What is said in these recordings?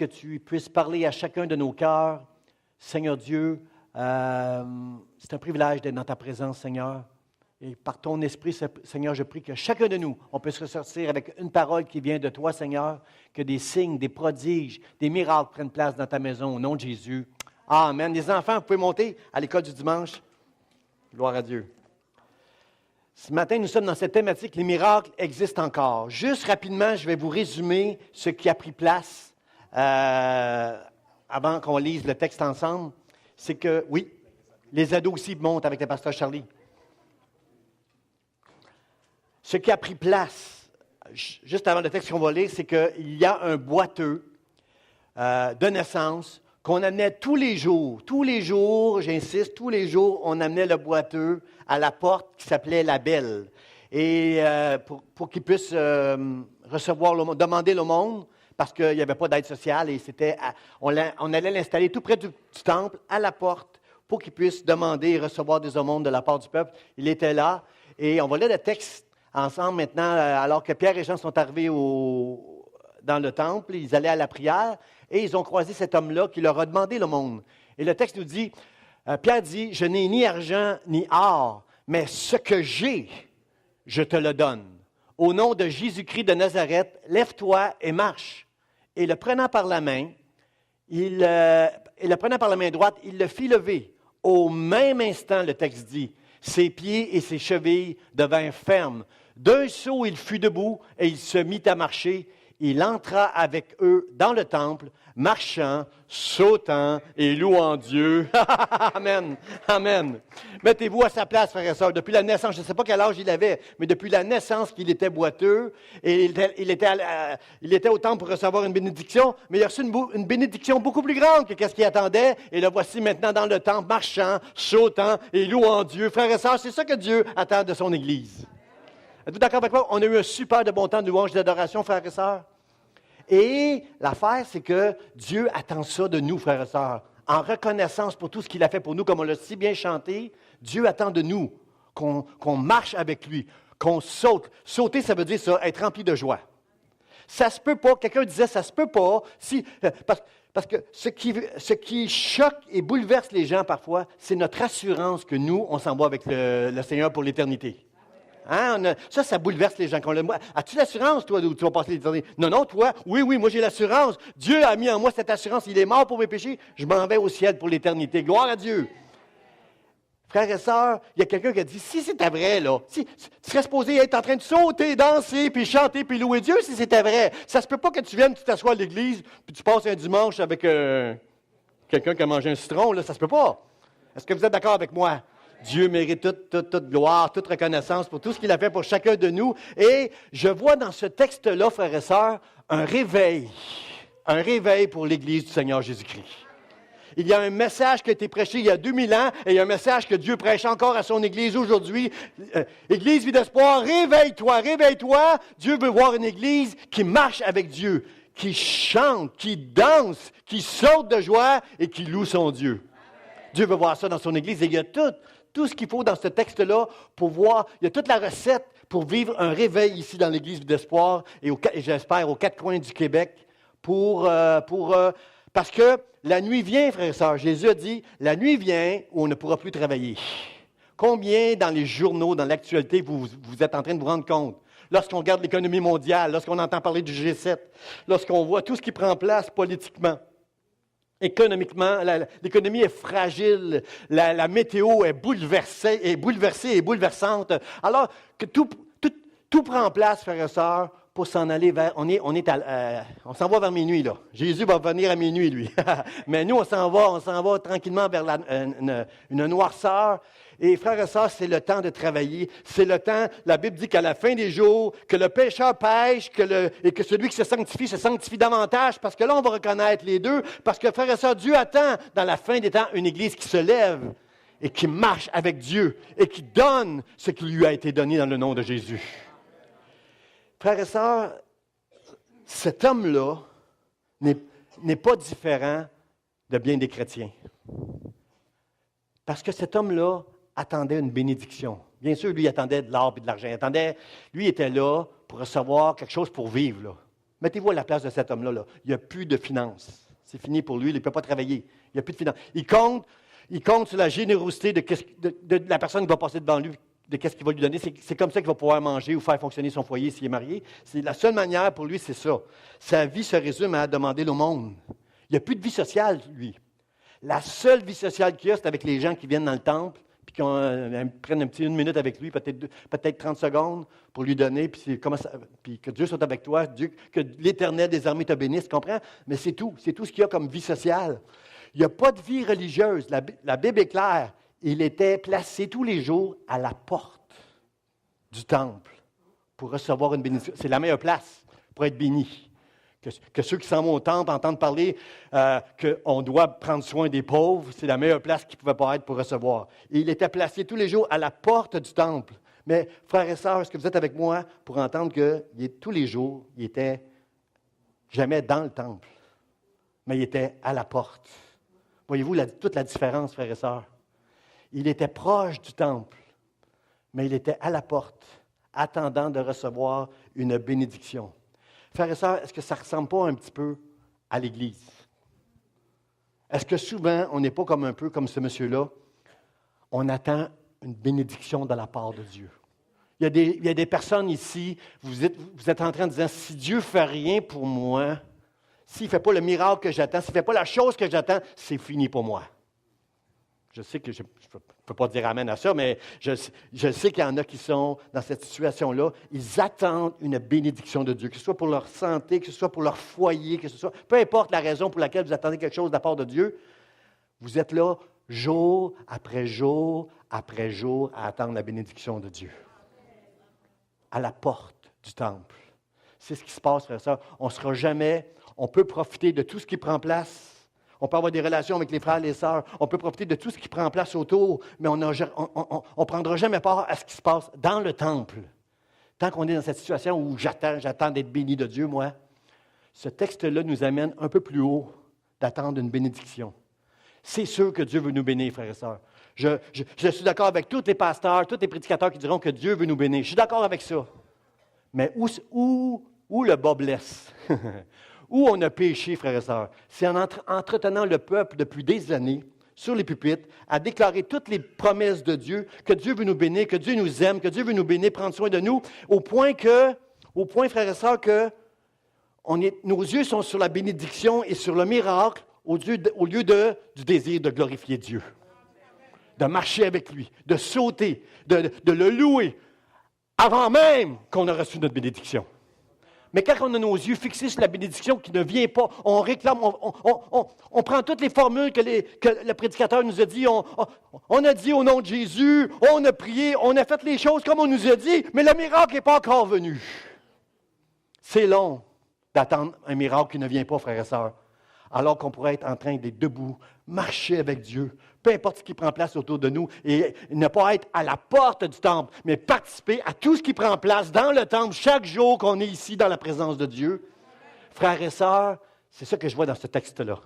que tu puisses parler à chacun de nos cœurs. Seigneur Dieu, c'est un privilège d'être dans ta présence, Seigneur. Et par ton esprit, Seigneur, je prie que chacun de nous, on puisse ressortir avec une parole qui vient de toi, Seigneur, que des signes, des prodiges, des miracles prennent place dans ta maison, au nom de Jésus. Amen. Les enfants, vous pouvez monter à l'école du dimanche. Gloire à Dieu. Ce matin, nous sommes dans cette thématique, les miracles existent encore. Juste rapidement, je vais vous résumer ce qui a pris place avant qu'on lise le texte ensemble. C'est que, oui, les ados aussi montent avec le pasteur Charlie. Ce qui a pris place, juste avant le texte qu'on va lire, c'est qu'il y a un boiteux de naissance qu'on amenait tous les jours, j'insiste, tous les jours, on amenait le boiteux à la porte qui s'appelait la Belle. Et pour qu'il puisse recevoir, demander l'aumône, parce qu'il n'y avait pas d'aide sociale, et on allait l'installer tout près du temple, à la porte, pour qu'il puisse demander et recevoir des aumônes de la part du peuple. Il était là, et on va lire le texte ensemble maintenant, alors que Pierre et Jean sont arrivés dans le temple, ils allaient à la prière, et ils ont croisé cet homme-là qui leur a demandé l'aumône. Et le texte nous dit, Pierre dit, « Je n'ai ni argent ni or, mais ce que j'ai, je te le donne. Au nom de Jésus-Christ de Nazareth, lève-toi et marche. » Et le prenant par la main, droite, il le fit lever. Au même instant, le texte dit, ses pieds et ses chevilles devinrent fermes. D'un saut, il fut debout et il se mit à marcher. Il entra avec eux dans le temple, marchant, sautant et louant Dieu. Amen. Amen. Mettez-vous à sa place, frères et sœurs. Depuis la naissance, je ne sais pas quel âge il avait, mais depuis la naissance qu'il était boiteux, et il était au temple pour recevoir une bénédiction, mais il a reçu une bénédiction beaucoup plus grande que ce qu'il attendait. Et le voici maintenant dans le temple, marchant, sautant et louant Dieu. Frères et sœurs, c'est ça que Dieu attend de son Église. Êtes-vous d'accord avec moi? On a eu un super de bon temps de louange et d'adoration, frères et sœurs. Et l'affaire, c'est que Dieu attend ça de nous, frères et sœurs. En reconnaissance pour tout ce qu'il a fait pour nous, comme on l'a si bien chanté, Dieu attend de nous qu'on marche avec lui, qu'on saute. Sauter, ça veut dire ça, être rempli de joie. Ça se peut pas, quelqu'un disait, ça se peut pas, parce que ce qui choque et bouleverse les gens parfois, c'est notre assurance que nous, on s'en va avec le Seigneur pour l'éternité. Hein? Ça bouleverse les gens. As-tu l'assurance, toi, où tu vas passer l'éternité? Non, toi, oui, moi j'ai l'assurance. Dieu a mis en moi cette assurance. Il est mort pour mes péchés. Je m'en vais au ciel pour l'éternité. Gloire à Dieu. Frères et sœurs, il y a quelqu'un qui a dit, si c'était vrai, là, si tu serais supposé être en train de sauter, danser, puis chanter, puis louer Dieu, si c'était vrai. Ça se peut pas que tu viennes, tu t'assoies à l'église, puis tu passes un dimanche avec quelqu'un qui a mangé un citron, là, ça se peut pas. Est-ce que vous êtes d'accord avec moi? Dieu mérite toute gloire, toute reconnaissance pour tout ce qu'il a fait pour chacun de nous. Et je vois dans ce texte-là, frères et sœurs, un réveil pour l'Église du Seigneur Jésus-Christ. Il y a un message qui a été prêché il y a 2000 ans, et il y a un message que Dieu prêche encore à son Église aujourd'hui. Église Vie d'Espoir, réveille-toi. Dieu veut voir une Église qui marche avec Dieu, qui chante, qui danse, qui saute de joie et qui loue son Dieu. Dieu veut voir ça dans son Église, et il y a tout ce qu'il faut dans ce texte-là pour voir, il y a toute la recette pour vivre un réveil ici dans l'Église d'Espoir et j'espère aux quatre coins du Québec parce que la nuit vient, frères et sœurs. Jésus a dit, la nuit vient où on ne pourra plus travailler. Combien dans les journaux, dans l'actualité, vous êtes en train de vous rendre compte? Lorsqu'on regarde l'économie mondiale, lorsqu'on entend parler du G7, lorsqu'on voit tout ce qui prend place politiquement, économiquement, l'économie est fragile, la météo est bouleversée et bouleversante. Alors que tout prend place, frères et sœurs, pour s'en aller vers... On s'en va vers minuit, là. Jésus va venir à minuit, lui. Mais nous, on s'en va tranquillement vers une noirceur. Et frères et sœurs, c'est le temps de travailler. C'est le temps, la Bible dit qu'à la fin des jours, que le pécheur pêche et que celui qui se sanctifie davantage, parce que là, on va reconnaître les deux. Parce que, frères et sœurs, Dieu attend, dans la fin des temps, une Église qui se lève et qui marche avec Dieu et qui donne ce qui lui a été donné dans le nom de Jésus. Frères et sœurs, cet homme-là n'est pas différent de bien des chrétiens. Parce que cet homme-là attendait une bénédiction. Bien sûr, lui, il attendait de l'or et de l'argent. Lui, il était là pour recevoir quelque chose pour vivre, là. Mettez-vous à la place de cet homme-là. Là. Il n'y a plus de finances. C'est fini pour lui, il ne peut pas travailler. Il n'y a plus de finances. Il compte sur la générosité de la personne qui va passer devant lui, de qu'est-ce qu'il va lui donner. C'est comme ça qu'il va pouvoir manger ou faire fonctionner son foyer s'il est marié. C'est la seule manière pour lui, c'est ça. Sa vie se résume à demander l'aumône. Il n'y a plus de vie sociale, lui. La seule vie sociale qu'il y a, c'est avec les gens qui viennent dans le temple, puis qui prennent une minute avec lui, peut-être 30 secondes pour lui donner, puis que Dieu soit avec toi, que l'Éternel des armées te bénisse, tu comprends? Mais c'est tout ce qu'il y a comme vie sociale. Il n'y a pas de vie religieuse. La Bible est claire. Il était placé tous les jours à la porte du temple pour recevoir une bénédiction. C'est la meilleure place pour être béni. Que ceux qui s'en vont au temple entendent parler qu'on doit prendre soin des pauvres, c'est la meilleure place qu'ils ne pouvaient pas être pour recevoir. Et il était placé tous les jours à la porte du temple. Mais, frères et sœurs, est-ce que vous êtes avec moi pour entendre que tous les jours, il était jamais dans le temple, mais il était à la porte. Voyez-vous toute la différence, frères et sœurs? Il était proche du temple, mais il était à la porte, attendant de recevoir une bénédiction. Frères et sœurs, est-ce que ça ne ressemble pas un petit peu à l'Église? Est-ce que souvent, on n'est pas un peu comme ce monsieur-là? On attend une bénédiction de la part de Dieu. Il y a des personnes ici, vous êtes en train de dire, si Dieu ne fait rien pour moi, s'il ne fait pas le miracle que j'attends, s'il ne fait pas la chose que j'attends, c'est fini pour moi. Je sais que je ne peux pas dire amen à ça, mais je sais qu'il y en a qui sont dans cette situation-là. Ils attendent une bénédiction de Dieu, que ce soit pour leur santé, que ce soit pour leur foyer, que ce soit... Peu importe la raison pour laquelle vous attendez quelque chose de la part de Dieu, vous êtes là jour après jour après jour à attendre la bénédiction de Dieu. À la porte du temple. C'est ce qui se passe, frère et sœur. On peut profiter de tout ce qui prend place. On peut avoir des relations avec les frères et les sœurs. On peut profiter de tout ce qui prend place autour, mais on ne prendra jamais part à ce qui se passe dans le temple. Tant qu'on est dans cette situation où j'attends d'être béni de Dieu, moi, ce texte-là nous amène un peu plus haut d'attendre une bénédiction. C'est sûr que Dieu veut nous bénir, frères et sœurs. Je suis d'accord avec tous les pasteurs, tous les prédicateurs qui diront que Dieu veut nous bénir. Je suis d'accord avec ça. Mais où le bas blesse? Où on a péché, frères et sœurs? C'est en entretenant le peuple depuis des années, sur les pupitres, à déclarer toutes les promesses de Dieu, que Dieu veut nous bénir, que Dieu nous aime, que Dieu veut nous bénir, prendre soin de nous, au point, frères et sœurs, que nos yeux sont sur la bénédiction et sur le miracle au lieu du désir de glorifier Dieu, de marcher avec lui, de sauter, de le louer, avant même qu'on ait reçu notre bénédiction. Mais quand on a nos yeux fixés sur la bénédiction qui ne vient pas, on réclame, on prend toutes les formules que le prédicateur nous a dit. On a dit au nom de Jésus, on a prié, on a fait les choses comme on nous a dit, mais le miracle n'est pas encore venu. C'est long d'attendre un miracle qui ne vient pas, frères et sœurs, alors qu'on pourrait être en train d'être debout, marcher avec Dieu, peu importe ce qui prend place autour de nous, et ne pas être à la porte du temple, mais participer à tout ce qui prend place dans le temple chaque jour qu'on est ici dans la présence de Dieu. Frères et sœurs, c'est ça que je vois dans ce texte-là.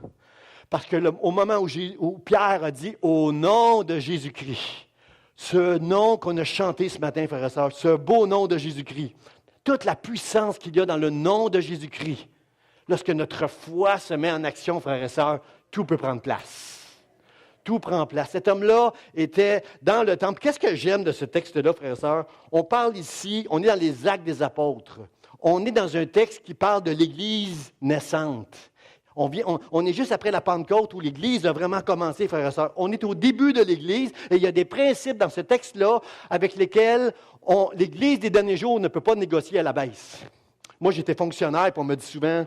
Parce que au moment où Pierre a dit « Au nom de Jésus-Christ », ce nom qu'on a chanté ce matin, frères et sœurs, ce beau nom de Jésus-Christ, toute la puissance qu'il y a dans le nom de Jésus-Christ, lorsque notre foi se met en action, frères et sœurs, tout peut prendre place. Tout prend place. Cet homme-là était dans le temple. Qu'est-ce que j'aime de ce texte-là, frères et sœurs? On parle ici, on est dans les Actes des Apôtres. On est dans un texte qui parle de l'Église naissante. On est juste après la Pentecôte où l'Église a vraiment commencé, frères et sœurs. On est au début de l'Église et il y a des principes dans ce texte-là avec lesquels l'Église des derniers jours ne peut pas négocier à la baisse. Moi, j'étais fonctionnaire et on me dit souvent,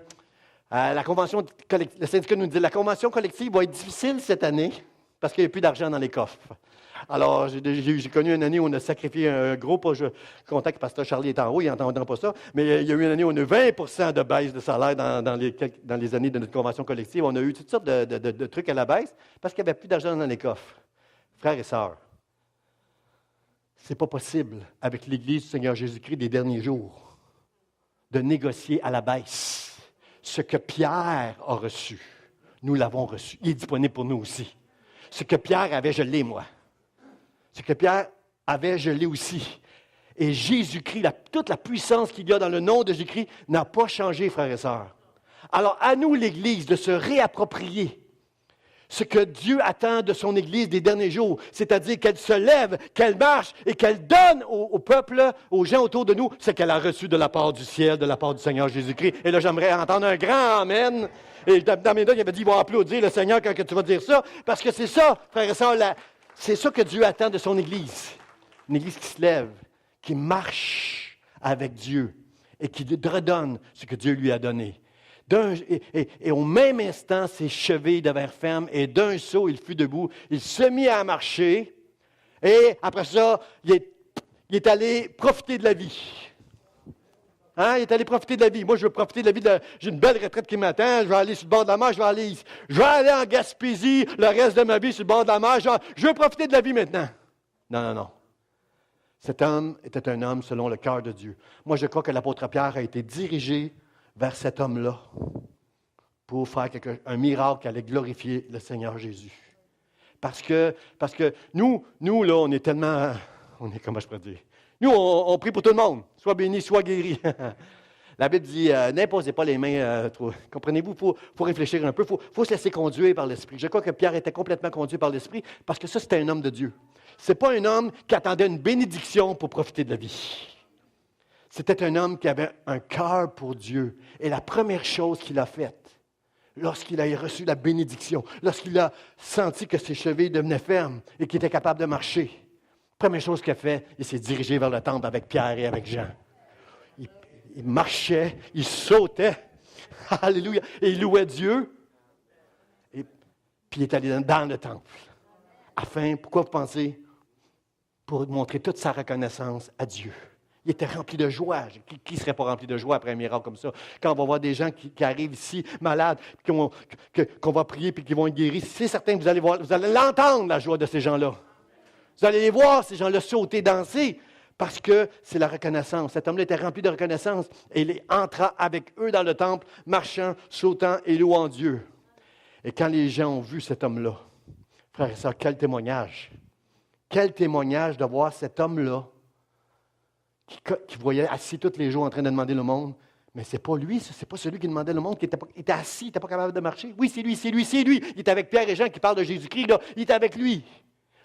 le syndicat nous dit, la convention collective va être difficile cette année parce qu'il n'y a plus d'argent dans les coffres. Alors, j'ai connu une année où on a sacrifié un gros, je suis content que le pasteur Charlie est en haut, il n'entendra pas ça, mais il y a eu une année où on a eu 20% de baisse de salaire dans les années de notre convention collective. On a eu toutes sortes de trucs à la baisse parce qu'il n'y avait plus d'argent dans les coffres. Frères et sœurs, ce n'est pas possible avec l'Église du Seigneur Jésus-Christ des derniers jours de négocier à la baisse. Ce que Pierre a reçu, nous l'avons reçu. Il est disponible pour nous aussi. Ce que Pierre avait, je l'ai, moi. Ce que Pierre avait, je l'ai aussi. Et Jésus-Christ, toute la puissance qu'il y a dans le nom de Jésus-Christ n'a pas changé, frères et sœurs. Alors, à nous, l'Église, de se réapproprier ce que Dieu attend de son Église des derniers jours, c'est-à-dire qu'elle se lève, qu'elle marche et qu'elle donne au peuple, aux gens autour de nous, ce qu'elle a reçu de la part du ciel, de la part du Seigneur Jésus-Christ. Et là, j'aimerais entendre un grand Amen. Et dans mes notes, il avait dit, ils vont applaudir le Seigneur quand tu vas dire ça, parce que c'est ça, frères et sœurs, c'est ça que Dieu attend de son Église. Une Église qui se lève, qui marche avec Dieu et qui redonne ce que Dieu lui a donné. Et au même instant, ses chevilles devinrent fermes, et d'un saut, il fut debout. Il se mit à marcher, et après ça, il est allé profiter de la vie. Hein? Il est allé profiter de la vie. Moi, je veux profiter de la vie. J'ai une belle retraite qui m'attend. Je vais aller sur le bord de la mer. Je vais aller en Gaspésie le reste de ma vie sur le bord de la mer. Je veux profiter de la vie maintenant. Non. Cet homme était un homme selon le cœur de Dieu. Moi, je crois que l'apôtre Pierre a été dirigé vers cet homme-là pour faire un miracle qui allait glorifier le Seigneur Jésus. Parce que nous là, on est tellement... comment je pourrais dire? Nous, on prie pour tout le monde. Sois béni, sois guéri. La Bible dit, n'imposez pas les mains trop. Comprenez-vous? Il faut réfléchir un peu. Il faut se laisser conduire par l'Esprit. Je crois que Pierre était complètement conduit par l'Esprit parce que ça, c'était un homme de Dieu. Ce n'est pas un homme qui attendait une bénédiction pour profiter de la vie. C'était un homme qui avait un cœur pour Dieu. Et la première chose qu'il a faite, lorsqu'il a reçu la bénédiction, lorsqu'il a senti que ses chevilles devenaient fermes et qu'il était capable de marcher, première chose qu'il a fait, il s'est dirigé vers le temple avec Pierre et avec Jean. Il marchait, il sautait, alléluia, et il louait Dieu. Et puis il est allé dans le temple. Pourquoi vous pensez? Pour montrer toute sa reconnaissance à Dieu. Il était rempli de joie. Qui ne serait pas rempli de joie après un miracle comme ça? Quand on va voir des gens qui arrivent ici, malades, qu'on va prier et qui vont être guéris, c'est certain que vous allez l'entendre, la joie de ces gens-là. Vous allez les voir, ces gens-là, sauter, danser, parce que c'est la reconnaissance. Cet homme-là était rempli de reconnaissance et il entra avec eux dans le temple, marchant, sautant et louant Dieu. Et quand les gens ont vu cet homme-là, frères et sœurs, quel témoignage! Quel témoignage de voir cet homme-là qui voyait assis tous les jours en train de demander le monde. Mais ce n'est pas lui, ce n'est pas celui qui demandait le monde, qui était assis, il n'était pas capable de marcher. Oui, c'est lui. Il est avec Pierre et Jean qui parlent de Jésus-Christ, là. Il est avec lui.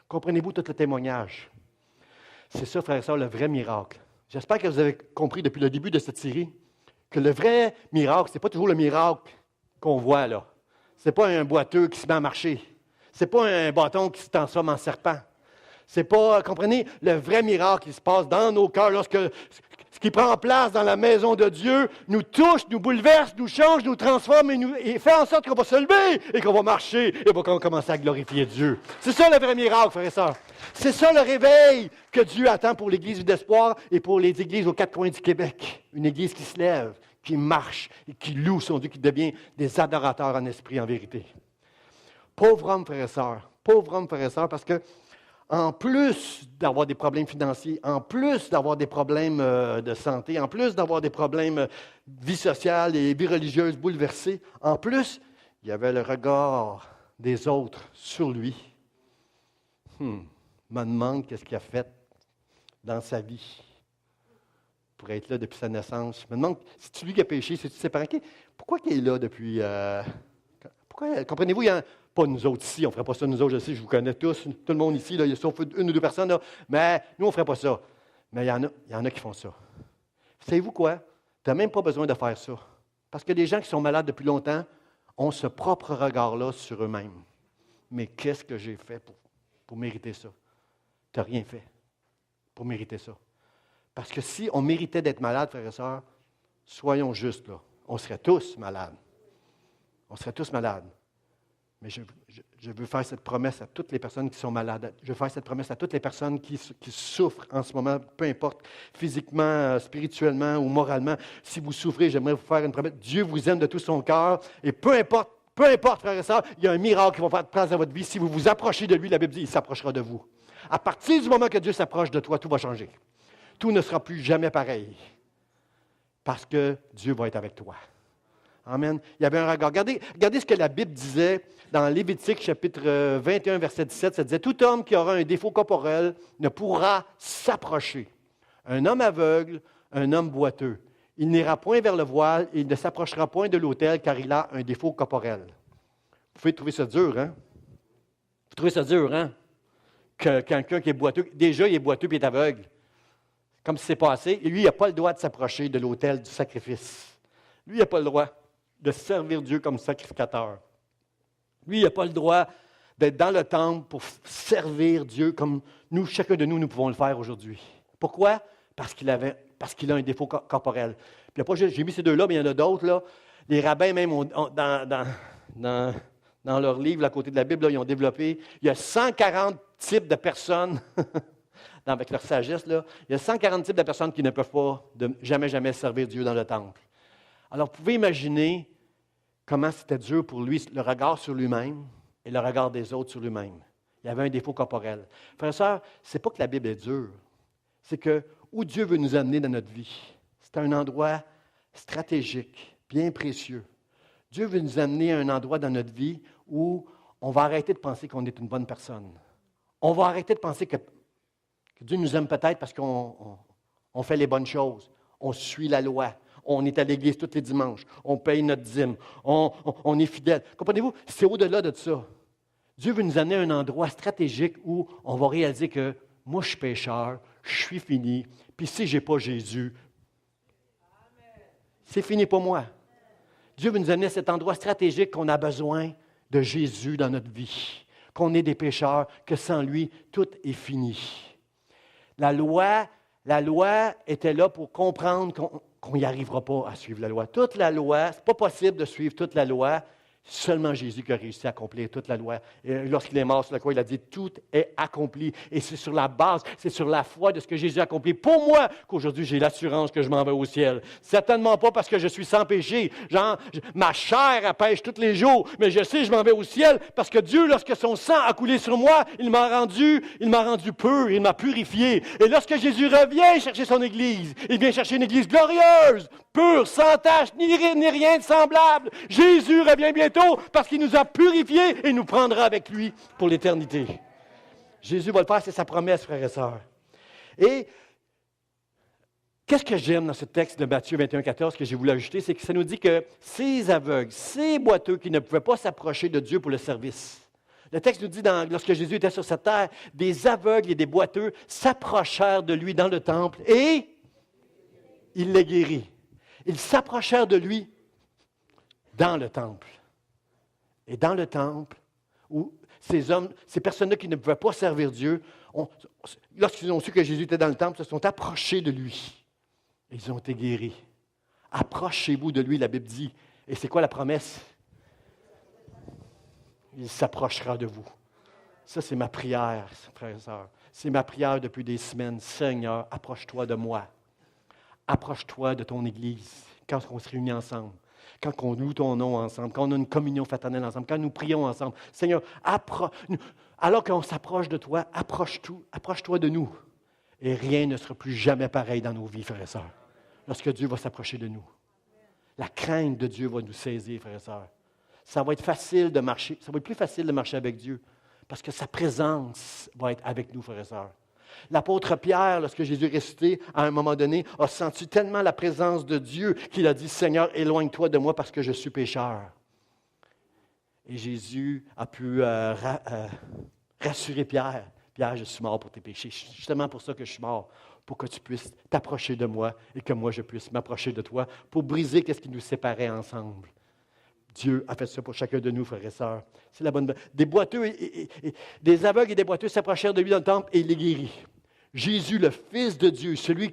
Comprenez-vous tout le témoignage? C'est ça, frères et sœurs, le vrai miracle. J'espère que vous avez compris depuis le début de cette série que le vrai miracle, ce n'est pas toujours le miracle qu'on voit là. Ce n'est pas un boiteux qui se met à marcher. Ce n'est pas un bâton qui se transforme en serpent. C'est pas, comprenez, le vrai miracle qui se passe dans nos cœurs lorsque ce qui prend place dans la maison de Dieu nous touche, nous bouleverse, nous change, nous transforme et fait en sorte qu'on va se lever et qu'on va marcher et qu'on va commencer à glorifier Dieu. C'est ça le vrai miracle, frères et sœurs. C'est ça le réveil que Dieu attend pour l'Église d'espoir et pour les églises aux quatre coins du Québec. Une Église qui se lève, qui marche et qui loue son Dieu, qui devient des adorateurs en esprit, en vérité. Pauvre homme, frères et sœurs, parce que en plus d'avoir des problèmes financiers, en plus d'avoir des problèmes de santé, en plus d'avoir des problèmes de vie sociale et vie religieuse bouleversés, en plus, il y avait le regard des autres sur lui. Je me demande qu'est-ce qu'il a fait dans sa vie pour être là depuis sa naissance. Je me demande, c'est-tu lui qui a péché, c'est-tu ses parents? Pourquoi il est là depuis... comprenez-vous, il y a... Pas nous autres ici, on ne ferait pas ça nous autres, je sais, je vous connais tous, tout le monde ici, là, il y a sauf une ou deux personnes, là, mais nous, on ne ferait pas ça. Mais il y en a qui font ça. Savez-vous quoi? Tu n'as même pas besoin de faire ça. Parce que les gens qui sont malades depuis longtemps ont ce propre regard-là sur eux-mêmes. Mais qu'est-ce que j'ai fait pour mériter ça? Tu n'as rien fait pour mériter ça. Parce que si on méritait d'être malade, frères et sœurs, soyons justes, là, on serait tous malades. On serait tous malades. Mais je veux faire cette promesse à toutes les personnes qui sont malades. Je veux faire cette promesse à toutes les personnes qui souffrent en ce moment, peu importe, physiquement, spirituellement ou moralement. Si vous souffrez, j'aimerais vous faire une promesse. Dieu vous aime de tout son cœur. Et peu importe, frères et sœurs, il y a un miracle qui va faire place dans votre vie. Si vous vous approchez de lui, la Bible dit, il s'approchera de vous. À partir du moment que Dieu s'approche de toi, tout va changer. Tout ne sera plus jamais pareil. Parce que Dieu va être avec toi. Amen. Il y avait un regard. Regardez ce que la Bible disait dans Lévitique, chapitre 21, verset 17. Ça disait, « Tout homme qui aura un défaut corporel ne pourra s'approcher Un homme aveugle, un homme boiteux. Il n'ira point vers le voile, et il ne s'approchera point de l'autel, car il a un défaut corporel. Vous pouvez trouver ça dur, hein? Vous trouvez ça dur, hein? Que quelqu'un qui est boiteux, déjà il est boiteux et il est aveugle. Comme si c'est passé. Et lui, il n'a pas le droit de s'approcher de l'autel du sacrifice. Lui, il n'a pas le droit de servir Dieu comme sacrificateur. Lui, il n'a pas le droit d'être dans le temple pour servir Dieu comme nous, chacun de nous, nous pouvons le faire aujourd'hui. Pourquoi? Parce qu'il a un défaut corporel. Puis j'ai mis ces deux-là, mais il y en a d'autres. Là. Les rabbins, même, dans leur livre, à côté de la Bible, là, ils ont développé, il y a 140 types de personnes, avec leur sagesse, là, il y a 140 types de personnes qui ne peuvent pas jamais servir Dieu dans le temple. Alors, vous pouvez imaginer comment c'était dur pour lui, le regard sur lui-même et le regard des autres sur lui-même. Il y avait un défaut corporel. Frères et sœurs, ce n'est pas que la Bible est dure, c'est que où Dieu veut nous amener dans notre vie, c'est un endroit stratégique, bien précieux. Dieu veut nous amener à un endroit dans notre vie où on va arrêter de penser qu'on est une bonne personne. On va arrêter de penser que Dieu nous aime peut-être parce qu'on fait les bonnes choses. On suit la loi. On est à l'église tous les dimanches. On paye notre dîme. On est fidèle. Comprenez-vous? C'est au-delà de ça. Dieu veut nous amener à un endroit stratégique où on va réaliser que moi, je suis pécheur, je suis fini, puis si je n'ai pas Jésus, c'est fini pour moi. Dieu veut nous amener à cet endroit stratégique qu'on a besoin de Jésus dans notre vie, qu'on est des pécheurs, que sans lui, tout est fini. La loi était là pour comprendre qu'on n'y arrivera pas à suivre la loi. Toute la loi, ce n'est pas possible de suivre toute la loi. Seulement Jésus qui a réussi à accomplir toute la loi. Et lorsqu'il est mort sur la croix, il a dit « Tout est accompli ». Et c'est sur la base, c'est sur la foi de ce que Jésus a accompli pour moi qu'aujourd'hui j'ai l'assurance que je m'en vais au ciel. Certainement pas parce que je suis sans péché. Ma chair elle pêche tous les jours, mais je sais que je m'en vais au ciel parce que Dieu, lorsque son sang a coulé sur moi, il m'a rendu pur, il m'a purifié. Et lorsque Jésus revient chercher son Église, il vient chercher une Église glorieuse, pure, sans tache, ni rien de semblable. Jésus revient bientôt parce qu'il nous a purifiés et nous prendra avec lui pour l'éternité. Jésus va le faire, c'est sa promesse, frères et sœurs. Et qu'est-ce que j'aime dans ce texte de Matthieu 21,14 que j'ai voulu ajouter, c'est que ça nous dit que ces aveugles, ces boiteux qui ne pouvaient pas s'approcher de Dieu pour le service. Le texte nous dit, lorsque Jésus était sur cette terre, des aveugles et des boiteux s'approchèrent de lui dans le temple et il les guérit. Ils s'approchèrent de lui dans le temple. Et dans le temple, où ces personnes-là qui ne pouvaient pas servir Dieu, lorsqu'ils ont su que Jésus était dans le temple, se sont approchés de lui. Et ils ont été guéris. Approchez-vous de lui, la Bible dit. Et c'est quoi la promesse? Il s'approchera de vous. Ça, c'est ma prière, frères et sœurs. C'est ma prière depuis des semaines. Seigneur, approche-toi de moi. Approche-toi de ton Église quand on se réunit ensemble. Quand on loue ton nom ensemble, quand on a une communion fraternelle ensemble, quand nous prions ensemble. Seigneur, alors qu'on s'approche de toi, approche-toi de nous. Et rien ne sera plus jamais pareil dans nos vies, frères et sœurs, lorsque Dieu va s'approcher de nous. La crainte de Dieu va nous saisir, frères et sœurs. Ça va être facile de marcher, ça va être plus facile de marcher avec Dieu, parce que sa présence va être avec nous, frères et sœurs. L'apôtre Pierre, lorsque Jésus est ressuscité, à un moment donné, a senti tellement la présence de Dieu qu'il a dit, « Seigneur, éloigne-toi de moi parce que je suis pécheur. » Et Jésus a pu rassurer Pierre. « Pierre, je suis mort pour tes péchés. C'est justement pour ça que je suis mort, pour que tu puisses t'approcher de moi et que moi, je puisse m'approcher de toi pour briser ce qui nous séparait ensemble. » Dieu a fait ça pour chacun de nous, frères et sœurs. C'est la bonne nouvelle. Des boiteux des aveugles et des boiteux s'approchèrent de lui dans le temple et il les guérit. Jésus, le Fils de Dieu, celui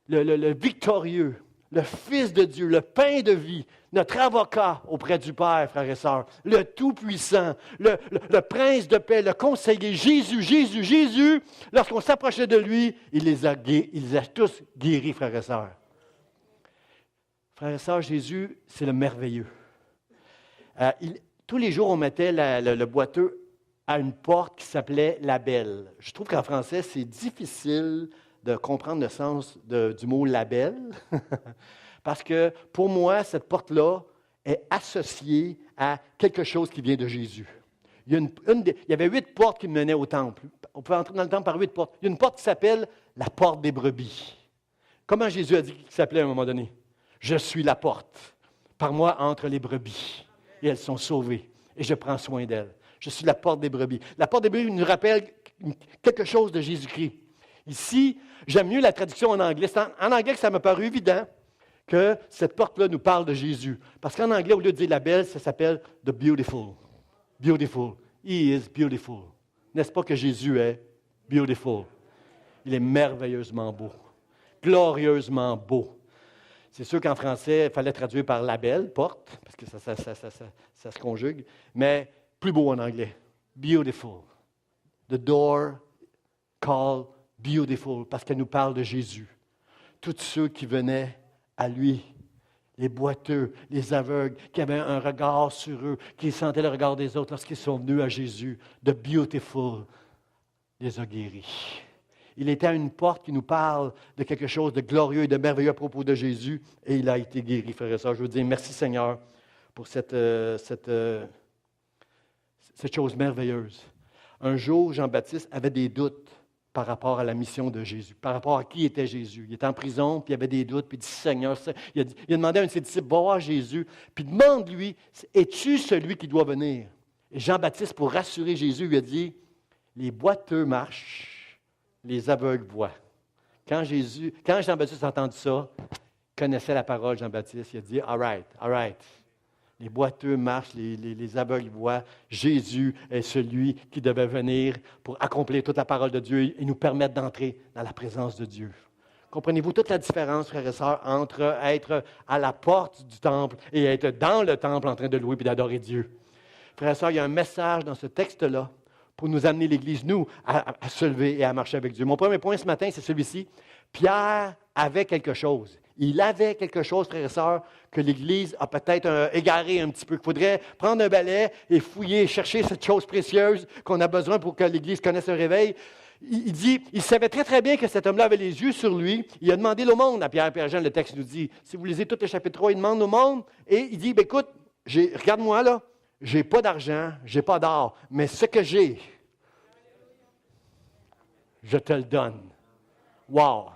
le victorieux, le Fils de Dieu, le pain de vie, notre avocat auprès du Père, frères et sœurs, le Tout-Puissant, le Prince de paix, le conseiller, Jésus, lorsqu'on s'approchait de lui, il les a tous guéris, frères et sœurs. Frères et sœurs, Jésus, c'est le merveilleux. Tous les jours, on mettait le boiteux à une porte qui s'appelait la Belle. Je trouve qu'en français, c'est difficile de comprendre le sens du mot label, parce que pour moi, cette porte-là est associée à quelque chose qui vient de Jésus. Il y avait 8 portes qui menaient au temple. On pouvait entrer dans le temple par 8 portes. Il y a une porte qui s'appelle la porte des brebis. Comment Jésus a dit qu'il s'appelait à un moment donné? Je suis la porte. Par moi entrent les brebis. Et elles sont sauvées. Et je prends soin d'elles. Je suis la porte des brebis. La porte des brebis nous rappelle quelque chose de Jésus-Christ. Ici, j'aime mieux la traduction en anglais. C'est en anglais que ça m'a paru évident que cette porte-là nous parle de Jésus. Parce qu'en anglais, au lieu de dire la belle, ça s'appelle the beautiful. Beautiful. He is beautiful. N'est-ce pas que Jésus est beautiful? Il est merveilleusement beau. Glorieusement beau. C'est sûr qu'en français, il fallait traduire par la belle, porte, parce que ça se conjugue, mais plus beau en anglais. Beautiful. The door called beautiful, parce qu'elle nous parle de Jésus. Tous ceux qui venaient à lui, les boiteux, les aveugles, qui avaient un regard sur eux, qui sentaient le regard des autres lorsqu'ils sont venus à Jésus, the beautiful, les a guéris. Il était à une porte qui nous parle de quelque chose de glorieux et de merveilleux à propos de Jésus, et il a été guéri, frères et sœurs. Je veux dire merci Seigneur pour cette chose merveilleuse. Un jour, Jean-Baptiste avait des doutes par rapport à la mission de Jésus, par rapport à qui était Jésus. Il était en prison, puis il avait des doutes, puis il dit, Seigneur, il a demandé à un de ses disciples, va voir Jésus, puis demande-lui, es-tu celui qui doit venir? Et Jean-Baptiste, pour rassurer Jésus, lui a dit, les boiteux marchent, les aveugles voient. Quand Jean-Baptiste a entendu ça, il connaissait la parole, Jean-Baptiste, il a dit, all right. Les boiteux marchent, les aveugles voient. Jésus est celui qui devait venir pour accomplir toute la parole de Dieu et nous permettre d'entrer dans la présence de Dieu. Comprenez-vous toute la différence, frères et sœurs, entre être à la porte du temple et être dans le temple en train de louer et d'adorer Dieu? Frères et sœurs, il y a un message dans ce texte-là pour nous amener l'Église, nous, à se lever et à marcher avec Dieu. Mon premier point ce matin, c'est celui-ci. Pierre avait quelque chose. Il avait quelque chose, frères et sœurs, que l'Église a peut-être égaré un petit peu. Il faudrait prendre un balai et fouiller, chercher cette chose précieuse qu'on a besoin pour que l'Église connaisse le réveil. Il savait très, très bien que cet homme-là avait les yeux sur lui. Il a demandé au monde, à Pierre Jean, le texte nous dit, si vous lisez tout le chapitre 3, il demande au monde, et il dit, écoute, regarde-moi là, j'ai pas d'argent, j'ai pas d'or, mais ce que j'ai, je te le donne. Wow!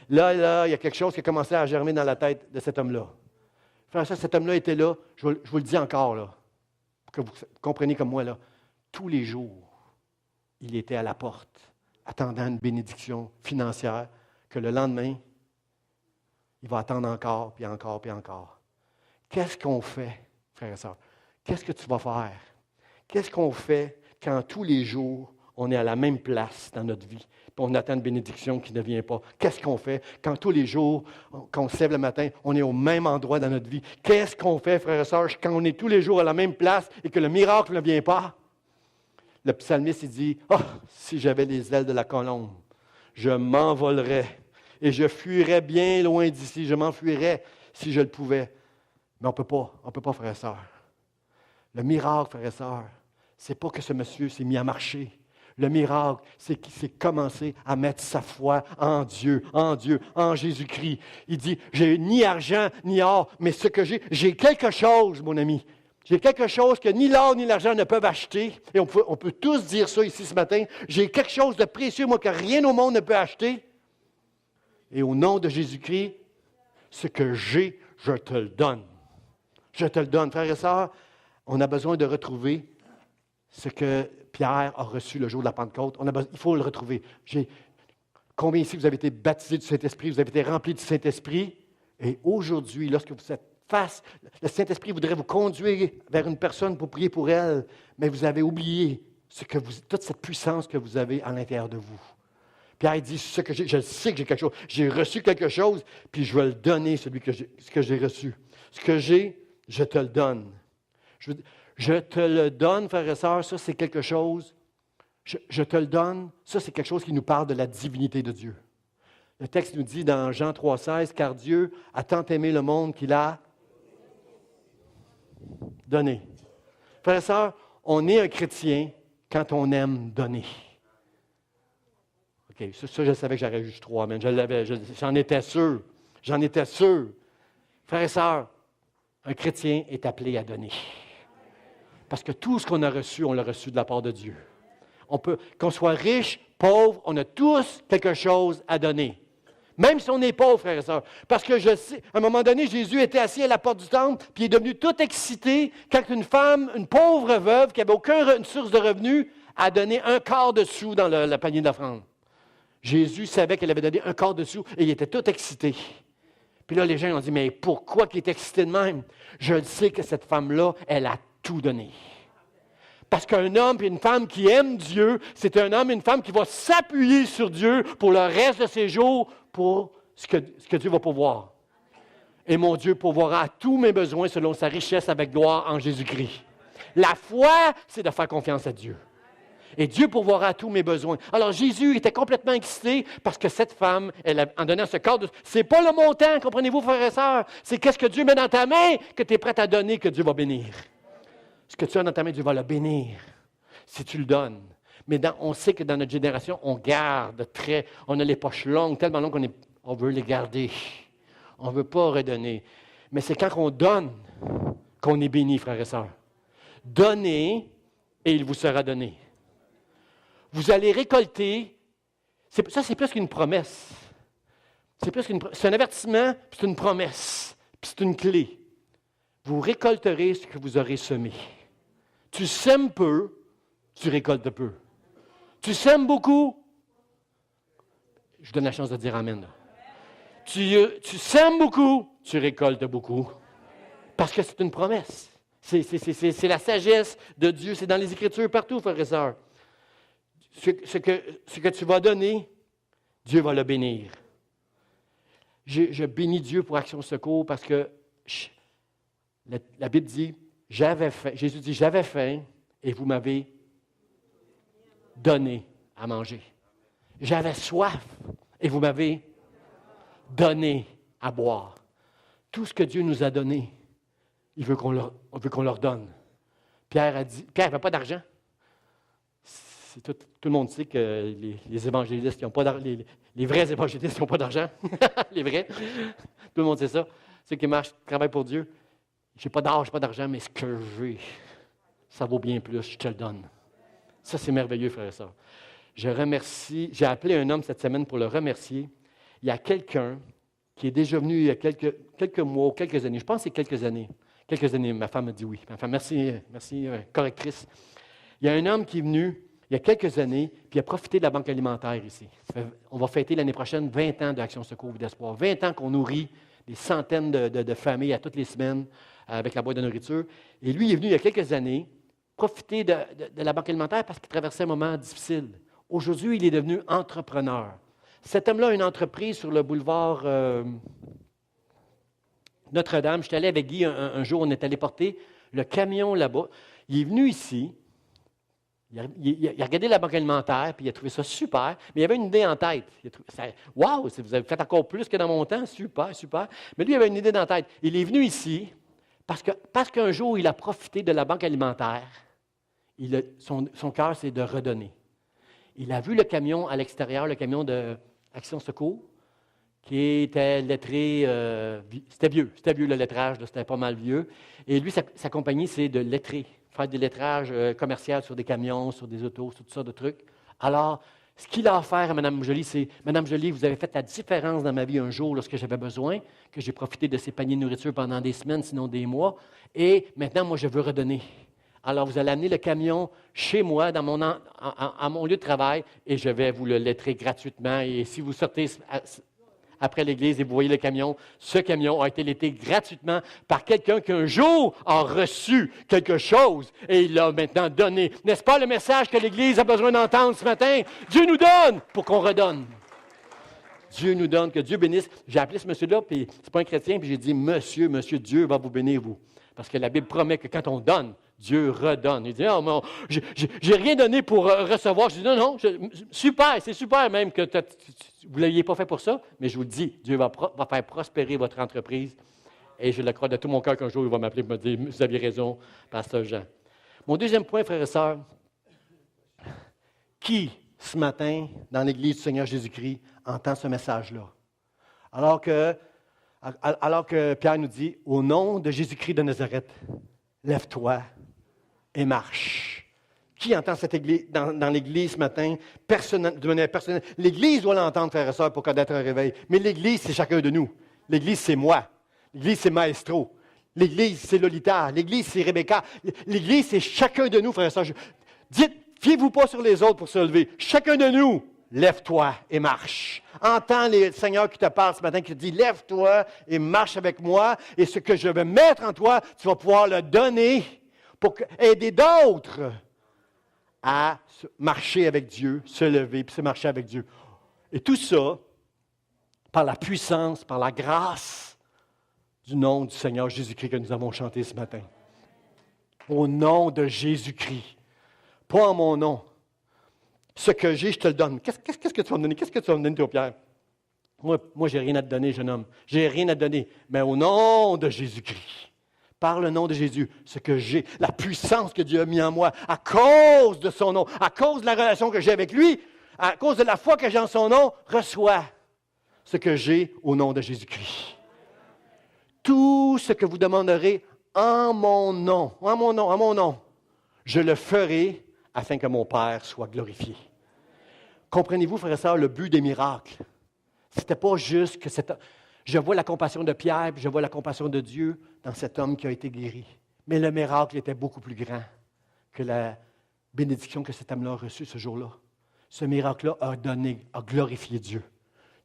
Là, il y a quelque chose qui a commencé à germer dans la tête de cet homme-là. Frère, cet homme-là était là, je vous le dis encore, là, pour que vous compreniez comme moi, là, tous les jours, il était à la porte, attendant une bénédiction financière, que le lendemain, il va attendre encore, puis encore, puis encore. Qu'est-ce qu'on fait, frères et sœurs? Qu'est-ce que tu vas faire? Qu'est-ce qu'on fait quand tous les jours, on est à la même place dans notre vie, puis on attend une bénédiction qui ne vient pas? Qu'est-ce qu'on fait quand tous les jours, quand on se lève le matin, on est au même endroit dans notre vie? Qu'est-ce qu'on fait, frères et sœurs, quand on est tous les jours à la même place et que le miracle ne vient pas? Le psalmiste, il dit, « Oh, si j'avais les ailes de la colombe, je m'envolerais et je fuirais bien loin d'ici. Je m'enfuirais si je le pouvais. » Mais on ne peut pas, frères et sœurs. Le miracle, frères et sœurs, ce n'est pas que ce monsieur s'est mis à marcher. Le miracle, c'est qu'il s'est commencé à mettre sa foi en Dieu, en Jésus-Christ. Il dit, j'ai ni argent, ni or, mais ce que j'ai quelque chose, mon ami. J'ai quelque chose que ni l'or ni l'argent ne peuvent acheter. Et on peut tous dire ça ici ce matin. J'ai quelque chose de précieux, moi, que rien au monde ne peut acheter. Et au nom de Jésus-Christ, ce que j'ai, je te le donne. Je te le donne. Frères et sœurs, on a besoin de retrouver ce que Pierre a reçu le jour de la Pentecôte. Il faut le retrouver. Combien ici vous avez été baptisés du Saint-Esprit, vous avez été remplis du Saint-Esprit? Et aujourd'hui, lorsque vous êtes face, le Saint-Esprit voudrait vous conduire vers une personne pour prier pour elle, mais vous avez oublié toute cette puissance que vous avez à l'intérieur de vous. Pierre dit, je sais que j'ai quelque chose, j'ai reçu quelque chose, puis je vais le donner, ce que j'ai reçu. Ce que j'ai, je te le donne. Je te le donne, frères et sœurs, ça c'est quelque chose, je te le donne, ça c'est quelque chose qui nous parle de la divinité de Dieu. Le texte nous dit dans Jean 3,16, « Car Dieu a tant aimé le monde qu'il a donné. » Frères et sœurs, on est un chrétien quand on aime donner. OK, ça je savais que j'aurais juste 3, mais j'en étais sûr. Frères et sœurs, un chrétien est appelé à donner. Parce que tout ce qu'on a reçu, on l'a reçu de la part de Dieu. Qu'on soit riche, pauvres, on a tous quelque chose à donner. Même si on est pauvre, frères et sœurs. Parce que je sais, à un moment donné, Jésus était assis à la porte du temple, puis il est devenu tout excité quand une femme, une pauvre veuve, qui n'avait aucune source de revenus, a donné un quart de sou dans le panier d'offrande. Jésus savait qu'elle avait donné un quart de sou et il était tout excité. Puis là, les gens ont dit, mais pourquoi qu'il est excité de même? Je le sais que cette femme-là, elle a tout donné. Parce qu'un homme et une femme qui aiment Dieu, c'est un homme et une femme qui va s'appuyer sur Dieu pour le reste de ses jours, pour ce que Dieu va pourvoir. Et mon Dieu pourvoira à tous mes besoins selon sa richesse avec gloire en Jésus-Christ. La foi, c'est de faire confiance à Dieu. Et Dieu pourvoira à tous mes besoins. Alors Jésus était complètement excité parce que cette femme, en donnant ce quart de... C'est pas le montant, comprenez-vous, frères et sœurs. C'est qu'est-ce que Dieu met dans ta main que tu es prêt à donner que Dieu va bénir. Ce que tu as dans ta main, Dieu va le bénir si tu le donnes. Mais on sait que dans notre génération, on garde on a les poches longues, tellement longues qu'on veut les garder. On ne veut pas redonner. Mais c'est quand on donne qu'on est béni, frères et sœurs. Donnez et il vous sera donné. Vous allez récolter. Ça, c'est plus qu'une promesse. C'est un avertissement, puis c'est une promesse, puis c'est une clé. Vous récolterez ce que vous aurez semé. Tu sèmes peu, tu récoltes peu. Tu sèmes beaucoup. Je donne la chance de dire amen. Là. Tu sèmes beaucoup, tu récoltes beaucoup. Parce que c'est une promesse. C'est la sagesse de Dieu. C'est dans les Écritures partout, frères et sœurs. Ce que tu vas donner, Dieu va le bénir. Je bénis Dieu pour Action Secours parce que la Bible dit, Jésus dit, j'avais faim et vous m'avez donné à manger. J'avais soif et vous m'avez donné à boire. Tout ce que Dieu nous a donné, il veut qu'on leur donne. Pierre n'avait pas d'argent. Tout le monde sait que les évangélistes qui n'ont pas d'argent, les vrais évangélistes qui n'ont pas d'argent, les vrais, tout le monde sait ça. Ceux qui marchent, travaillent pour Dieu. Je n'ai pas d'argent, pas d'argent, mais ce que j'ai, ça vaut bien plus, je te le donne. Ça, c'est merveilleux, frère et sœur. J'ai appelé un homme cette semaine pour le remercier. Il y a quelqu'un qui est déjà venu il y a quelques mois ou quelques années. Je pense que c'est quelques années. Quelques années, ma femme a dit oui. Enfin, merci, correctrice. Il y a un homme qui est venu il y a quelques années, puis il a profité de la banque alimentaire ici. On va fêter l'année prochaine 20 ans d'Action Secours Vie d'Espoir. 20 ans qu'on nourrit des centaines de familles à toutes les semaines avec la boîte de nourriture. Et lui, il est venu il y a quelques années profiter de la banque alimentaire parce qu'il traversait un moment difficile. Aujourd'hui, il est devenu entrepreneur. Cet homme-là a une entreprise sur le boulevard Notre-Dame. Je suis allé avec Guy un jour, on est allé porter le camion là-bas. Il est venu ici. Il a regardé la banque alimentaire, puis il a trouvé ça super, mais il avait une idée en tête. Wow, vous avez fait encore plus que dans mon temps, super, super. Mais lui, il avait une idée dans la tête. Il est venu ici parce qu'un jour, il a profité de la banque alimentaire. Son cœur, c'est de redonner. Il a vu le camion à l'extérieur, le camion d'Action Secours, qui était lettré, c'était vieux le lettrage, là, c'était pas mal vieux. Et lui, sa compagnie, c'est de lettrer. Faire des lettrages commerciaux sur des camions, sur des autos, sur toutes sortes de trucs. Alors, ce qu'il a offert à Mme Joly, c'est « Mme Joly, vous avez fait la différence dans ma vie un jour lorsque j'avais besoin, que j'ai profité de ces paniers de nourriture pendant des semaines, sinon des mois, et maintenant, moi, je veux redonner. Alors, vous allez amener le camion chez moi, à mon lieu de travail, et je vais vous le lettrer gratuitement. Et si vous sortez après l'église et vous voyez le camion, ce camion a été lettré gratuitement par quelqu'un qui un jour a reçu quelque chose et il l'a maintenant donné. N'est-ce pas le message que l'Église a besoin d'entendre ce matin? Dieu nous donne pour qu'on redonne. Dieu nous donne, que Dieu bénisse. J'ai appelé ce monsieur-là, puis c'est pas un chrétien, puis j'ai dit, Monsieur, Dieu va vous bénir, vous. Parce que la Bible promet que quand on donne, Dieu redonne. Il dit, oh, non, j'ai rien donné pour recevoir. Je dis, non, super, c'est super même que vous ne l'aviez pas fait pour ça, mais je vous le dis, Dieu va faire prospérer votre entreprise. Et je le crois de tout mon cœur qu'un jour, il va m'appeler et me dire, vous aviez raison, Pasteur Jean. Mon deuxième point, frères et sœurs, qui, ce matin, dans l'Église du Seigneur Jésus-Christ, entend ce message-là? Alors que Pierre nous dit, au nom de Jésus-Christ de Nazareth, lève-toi et marche. Qui entend cette église, dans l'Église ce matin, de manière personnelle? L'Église doit l'entendre, frères et sœurs, pour connaître un réveil. Mais l'Église, c'est chacun de nous. L'Église, c'est moi. L'Église, c'est Maestro. L'Église, c'est Lolita. L'Église, c'est Rebecca. L'Église, c'est chacun de nous, frères et sœurs. Dites, fiez-vous pas sur les autres pour se lever. Chacun de nous, lève-toi et marche. Entends le Seigneur qui te parle ce matin, qui te dit, lève-toi et marche avec moi. Et ce que je vais mettre en toi, tu vas pouvoir le donner pour aider d'autres à marcher avec Dieu, se lever, puis se marcher avec Dieu. Et tout ça, par la puissance, par la grâce du nom du Seigneur Jésus-Christ que nous avons chanté ce matin. Au nom de Jésus-Christ. Pas en mon nom. Ce que j'ai, je te le donne. Qu'est-ce que tu vas me donner? Qu'est-ce que tu vas me donner, toi, Pierre? Moi, je n'ai rien à te donner, jeune homme. Je n'ai rien à te donner. Mais au nom de Jésus-Christ. Par le nom de Jésus, ce que j'ai, la puissance que Dieu a mis en moi, à cause de son nom, à cause de la relation que j'ai avec lui, à cause de la foi que j'ai en son nom, reçois ce que j'ai au nom de Jésus-Christ. Tout ce que vous demanderez en mon nom, je le ferai afin que mon Père soit glorifié. Comprenez-vous, frères et sœurs, le but des miracles? Ce n'était pas juste que je vois la compassion de Pierre, puis je vois la compassion de Dieu dans cet homme qui a été guéri. Mais le miracle était beaucoup plus grand que la bénédiction que cet homme-là a reçue ce jour-là. Ce miracle-là a glorifié Dieu.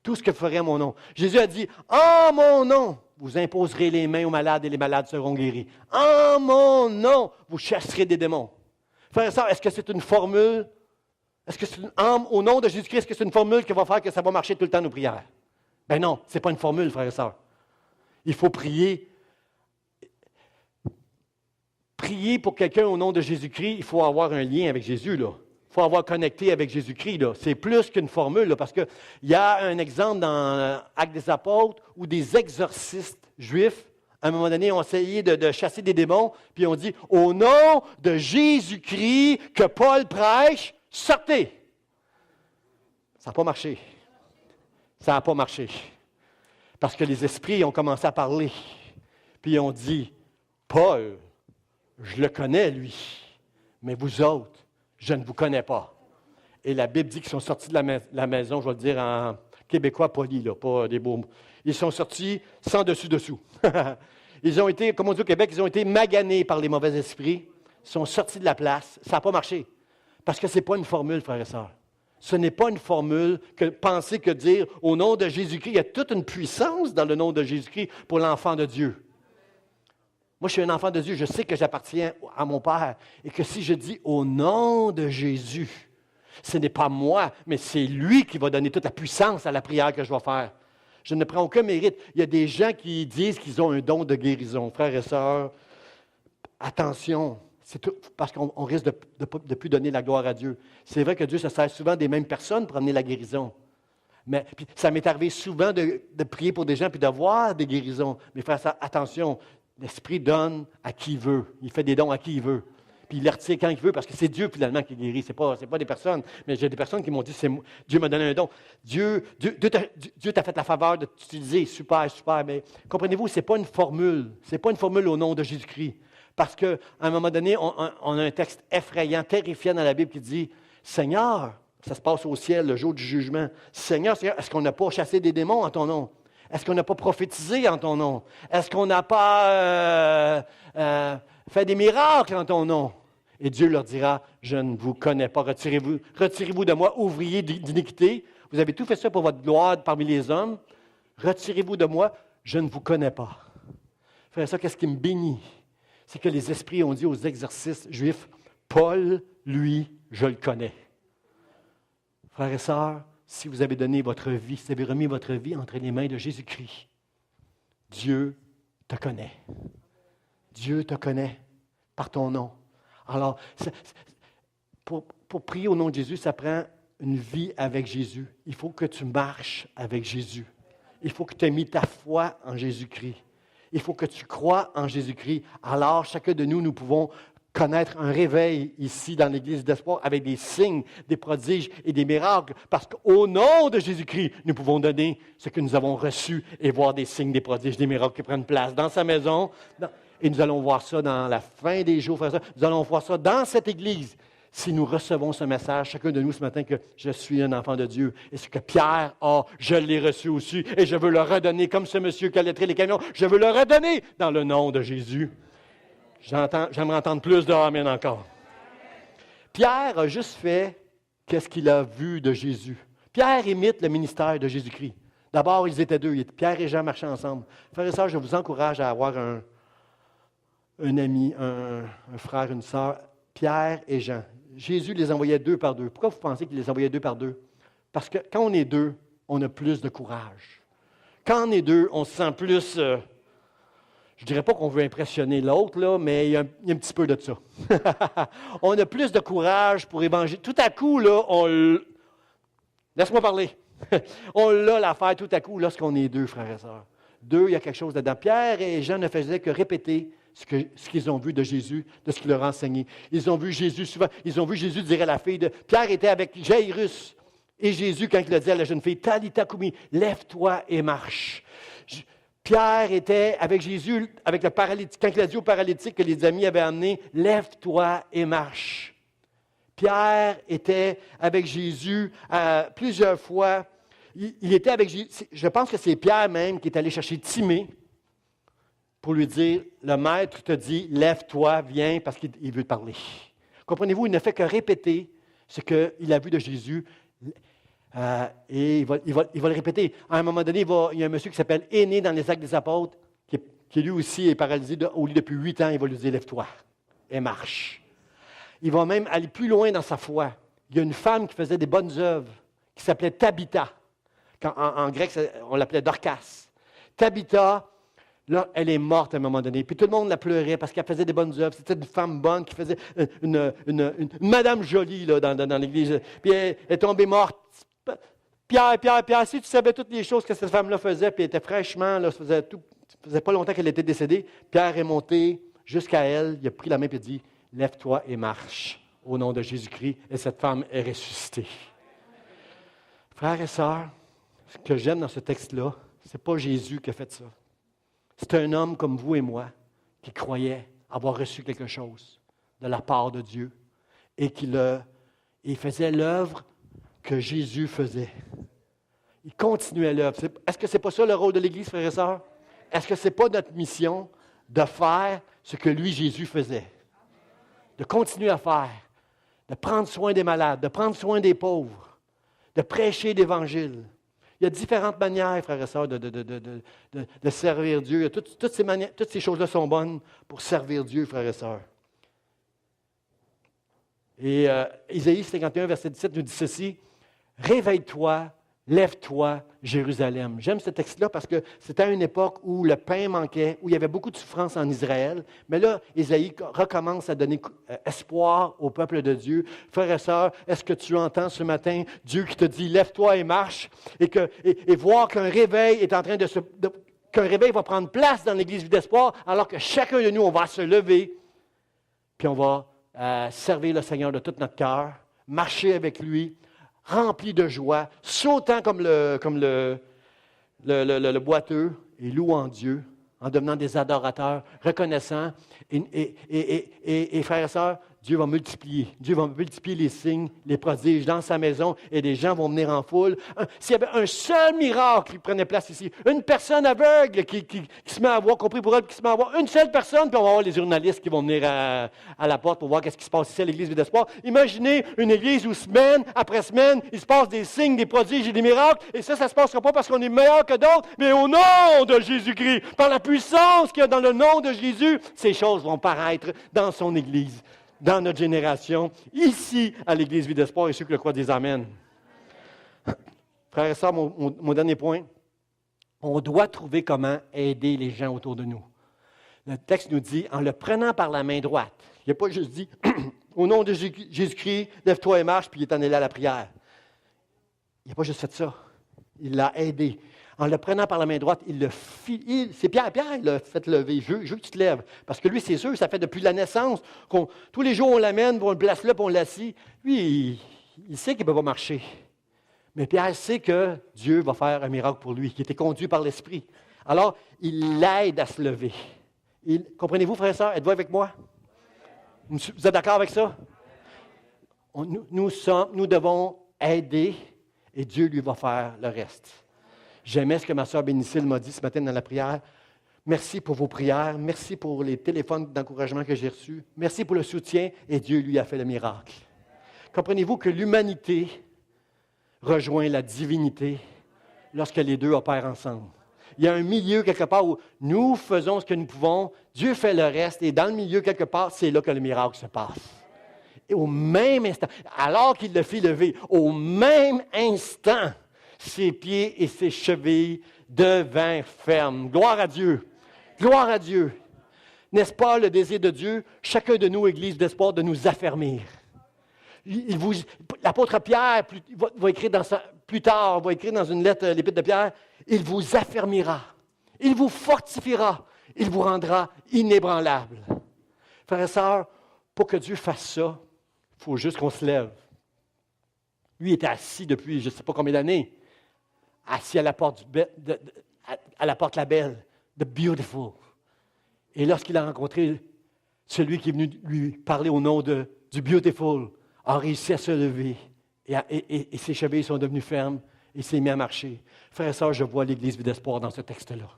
Tout ce que ferait en mon nom. Jésus a dit, en mon nom, vous imposerez les mains aux malades et les malades seront guéris. En mon nom, vous chasserez des démons. Frères et sœurs, est-ce que c'est une formule? Est-ce que c'est au nom de Jésus-Christ, est-ce que c'est une formule qui va faire que ça va marcher tout le temps nos prières? Ben non, ce n'est pas une formule, frères et sœurs. Il faut prier. Prier pour quelqu'un au nom de Jésus-Christ, il faut avoir un lien avec Jésus, là. Il faut avoir connecté avec Jésus-Christ, là. C'est plus qu'une formule, là, parce qu'il y a un exemple dans Actes des Apôtres où des exorcistes juifs, à un moment donné, ont essayé de chasser des démons, puis ont dit, au nom de Jésus-Christ que Paul prêche, sortez! Ça n'a pas marché. Ça n'a pas marché. Parce que les esprits ont commencé à parler. Puis ils ont dit, Paul, je le connais, lui, mais vous autres, je ne vous connais pas. Et la Bible dit qu'ils sont sortis de la maison, je vais le dire en québécois poli, là, pas des beaux mots. Ils sont sortis sans dessus-dessous. Ils ont été, comme on dit au Québec, ils ont été maganés par les mauvais esprits. Ils sont sortis de la place. Ça n'a pas marché. Parce que ce n'est pas une formule, frères et sœurs. Ce n'est pas une formule que penser que dire au nom de Jésus-Christ. Il y a toute une puissance dans le nom de Jésus-Christ pour l'enfant de Dieu. Moi, je suis un enfant de Dieu. Je sais que j'appartiens à mon Père. Et que si je dis au nom de Jésus, ce n'est pas moi, mais c'est lui qui va donner toute la puissance à la prière que je vais faire. Je ne prends aucun mérite. Il y a des gens qui disent qu'ils ont un don de guérison. Frères et sœurs, attention. C'est tout, parce qu'on risque de ne plus donner la gloire à Dieu. C'est vrai que Dieu se sert souvent des mêmes personnes pour amener la guérison. Mais puis, ça m'est arrivé souvent de prier pour des gens puis de voir des guérisons. Mais frère, attention, l'Esprit donne à qui il veut. Il fait des dons à qui il veut. Puis il les retire quand il veut parce que c'est Dieu finalement qui guérit. Ce n'est pas des personnes. Mais j'ai des personnes qui m'ont dit, Dieu m'a donné un don. Dieu t'a fait la faveur de t'utiliser. Super, super. Mais comprenez-vous, ce n'est pas une formule. Ce n'est pas une formule au nom de Jésus-Christ. Parce qu'à un moment donné, on a un texte effrayant, terrifiant dans la Bible qui dit « Seigneur, ça se passe au ciel, le jour du jugement. Seigneur, est-ce qu'on n'a pas chassé des démons en ton nom? Est-ce qu'on n'a pas prophétisé en ton nom? Est-ce qu'on n'a pas fait des miracles en ton nom? » Et Dieu leur dira « Je ne vous connais pas, retirez-vous de moi, ouvriers d'iniquité. Vous avez tout fait ça pour votre gloire parmi les hommes. Retirez-vous de moi, je ne vous connais pas. » Frère, ça, qu'est-ce qui me bénit? C'est que les esprits ont dit aux exorcistes juifs, Paul, lui, je le connais. Frères et sœurs, si vous avez donné votre vie, si vous avez remis votre vie entre les mains de Jésus-Christ, Dieu te connaît. Dieu te connaît par ton nom. Alors, pour prier au nom de Jésus, ça prend une vie avec Jésus. Il faut que tu marches avec Jésus. Il faut que tu aies mis ta foi en Jésus-Christ. Il faut que tu crois en Jésus-Christ. Alors, chacun de nous, nous pouvons connaître un réveil ici dans l'Église d'Espoir avec des signes, des prodiges et des miracles. Parce qu'au nom de Jésus-Christ, nous pouvons donner ce que nous avons reçu et voir des signes, des prodiges, des miracles qui prennent place dans sa maison. Et nous allons voir ça dans la fin des jours, frères et sœurs. Nous allons voir ça dans cette Église. si nous recevons ce message, chacun de nous ce matin, que je suis un enfant de Dieu. Et ce que Pierre a, je l'ai reçu aussi. Et je veux le redonner comme ce monsieur qui a lettré les camions. Je veux le redonner dans le nom de Jésus. J'aimerais entendre plus de Amen encore. Pierre a juste fait qu'est-ce qu'il a vu de Jésus. Pierre imite le ministère de Jésus-Christ. D'abord, ils étaient deux. Pierre et Jean marchaient ensemble. Frères et sœurs, je vous encourage à avoir un ami, un frère, une sœur, Pierre et Jean. Jésus les envoyait deux par deux. Pourquoi vous pensez qu'il les envoyait deux par deux? Parce que quand on est deux, on a plus de courage. Quand on est deux, on se sent plus... je ne dirais pas qu'on veut impressionner l'autre, là, mais il y a un petit peu de ça. On a plus de courage pour évangéliser. Tout à coup, là, laisse-moi parler. On l'a l'affaire tout à coup lorsqu'on est deux, frères et sœurs. Deux, il y a quelque chose dedans. Pierre et Jean ne faisaient que répéter ce qu'ils ont vu de Jésus, de ce qu'il leur a enseigné. Ils ont vu Jésus souvent. Ils ont vu Jésus dire à la fille de... Pierre était avec Jairus. Et Jésus, quand il a dit à la jeune fille, Talitha Koumi, lève-toi et marche. Pierre était avec Jésus, avec le paralytique. Quand il a dit au paralytique que les amis avaient amené, lève-toi et marche. Pierre était avec Jésus plusieurs fois. Il était avec Jésus. Je pense que c'est Pierre même qui est allé chercher Timée pour lui dire, le maître te dit, lève-toi, viens, parce qu'il veut te parler. Comprenez-vous, il ne fait que répéter ce qu'il a vu de Jésus. Et il va le répéter. À un moment donné, il y a un monsieur qui s'appelle Aîné dans les Actes des Apôtres, qui lui aussi est paralysé au lit depuis 8 ans. Il va lui dire, lève-toi et marche. Il va même aller plus loin dans sa foi. Il y a une femme qui faisait des bonnes œuvres, qui s'appelait Tabitha. En grec, on l'appelait Dorcas. Tabitha, là, elle est morte à un moment donné. Puis tout le monde la pleurait parce qu'elle faisait des bonnes œuvres. C'était une femme bonne qui faisait une madame jolie là, dans l'église. Puis elle est tombée morte. Pierre, si tu savais toutes les choses que cette femme-là faisait, puis elle était fraîchement, là, ça faisait pas longtemps qu'elle était décédée, Pierre est monté jusqu'à elle, il a pris la main et dit, lève-toi et marche au nom de Jésus-Christ, et cette femme est ressuscitée. Frères et sœurs, ce que j'aime dans ce texte-là, ce n'est pas Jésus qui a fait ça. C'est un homme comme vous et moi qui croyait avoir reçu quelque chose de la part de Dieu et il faisait l'œuvre que Jésus faisait. Il continuait l'œuvre. Est-ce que ce n'est pas ça le rôle de l'Église, frères et sœurs? Est-ce que ce n'est pas notre mission de faire ce que lui, Jésus, faisait? De continuer à faire, de prendre soin des malades, de prendre soin des pauvres, de prêcher l'Évangile. Il y a différentes manières, frères et sœurs, de servir Dieu. Toutes ces choses-là sont bonnes pour servir Dieu, frères et sœurs. Et Isaïe 51, verset 17 nous dit ceci, « Réveille-toi, lève-toi, Jérusalem. » J'aime ce texte-là parce que c'était à une époque où le pain manquait, où il y avait beaucoup de souffrance en Israël. Mais là, Isaïe recommence à donner espoir au peuple de Dieu. Frères et sœurs, est-ce que tu entends ce matin Dieu qui te dit « Lève-toi et marche » et voir qu'un réveil est en train qu'un réveil va prendre place dans l'Église Vie d'Espoir, alors que chacun de nous, on va se lever, puis on va servir le Seigneur de tout notre cœur, marcher avec lui, rempli de joie, sautant comme le boiteux et louant Dieu, en devenant des adorateurs, reconnaissants. Et frères et sœurs, Dieu va multiplier. Dieu va multiplier les signes, les prodiges dans sa maison et des gens vont venir en foule. S'il y avait un seul miracle qui prenait place ici, une personne aveugle qui se met à voir, compris pour elle, qui se met à voir, une seule personne, puis on va avoir les journalistes qui vont venir à la porte pour voir qu'est-ce qui se passe ici à l'Église Vie d'Espoir. Imaginez une Église où semaine après semaine, il se passe des signes, des prodiges et des miracles, et ça ne se passera pas parce qu'on est meilleur que d'autres, mais au nom de Jésus-Christ, par la puissance qu'il y a dans le nom de Jésus, ces choses vont paraître dans son Église, dans notre génération, ici à l'Église Vie d'Espoir, et ceux qui le croient disent Amen. Frères et sœurs, mon dernier point, on doit trouver comment aider les gens autour de nous. Le texte nous dit, en le prenant par la main droite, il n'a pas juste dit, au nom de Jésus-Christ, lève-toi et marche, puis il est en allé à la prière. Il n'a pas juste fait ça, il l'a aidé. En le prenant par la main droite, c'est Pierre, il l'a fait lever. Je veux que tu te lèves. Parce que lui, c'est sûr, ça fait depuis la naissance tous les jours, on l'amène, on le place là, puis on l'assit. Lui, il sait qu'il ne peut pas marcher. Mais Pierre sait que Dieu va faire un miracle pour lui, qui était conduit par l'Esprit. Alors, il l'aide à se lever. Comprenez-vous, frères et sœurs? Êtes-vous avec moi? Vous êtes d'accord avec ça? nous devons aider et Dieu lui va faire le reste. J'aimais ce que ma sœur Bénicile m'a dit ce matin dans la prière. Merci pour vos prières. Merci pour les téléphones d'encouragement que j'ai reçus. Merci pour le soutien. Et Dieu lui a fait le miracle. Comprenez-vous que l'humanité rejoint la divinité lorsque les deux opèrent ensemble. Il y a un milieu quelque part où nous faisons ce que nous pouvons, Dieu fait le reste, et dans le milieu quelque part, c'est là que le miracle se passe. Et au même instant, alors qu'il le fit lever, au même instant, ses pieds et ses chevilles devinrent fermes. Gloire à Dieu! Gloire à Dieu! N'est-ce pas le désir de Dieu, chacun de nous, Église d'espoir, de nous affermir? L'apôtre Pierre va écrire plus tard, va écrire dans une lettre, l'épître de Pierre, il vous affermira, il vous fortifiera, il vous rendra inébranlable. Frères et sœurs, pour que Dieu fasse ça, il faut juste qu'on se lève. Lui était assis depuis je ne sais pas combien d'années, assis à la porte à la porte la belle, the beautiful. Et lorsqu'il a rencontré celui qui est venu lui parler au nom du beautiful, a réussi à se lever et ses chevilles sont devenues fermes et s'est mis à marcher. Frères et sœurs, je vois l'Église Vie d'Espoir dans ce texte-là.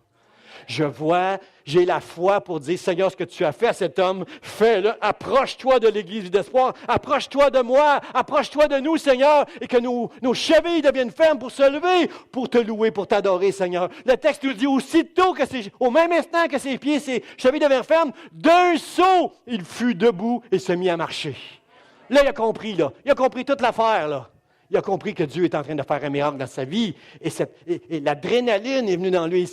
J'ai la foi pour dire, Seigneur, ce que tu as fait à cet homme, fais-le. Approche-toi de l'Église Vie d'Espoir, approche-toi de moi, approche-toi de nous, Seigneur, et que nos chevilles deviennent fermes pour se lever, pour te louer, pour t'adorer, Seigneur. Le texte nous dit aussitôt au même instant que ses pieds, ses chevilles deviennent fermes, d'un saut, il fut debout et se mit à marcher. Là, il a compris, là. Il a compris toute l'affaire, là. Il a compris que Dieu est en train de faire un miracle dans sa vie. Et l'adrénaline est venue dans lui. Il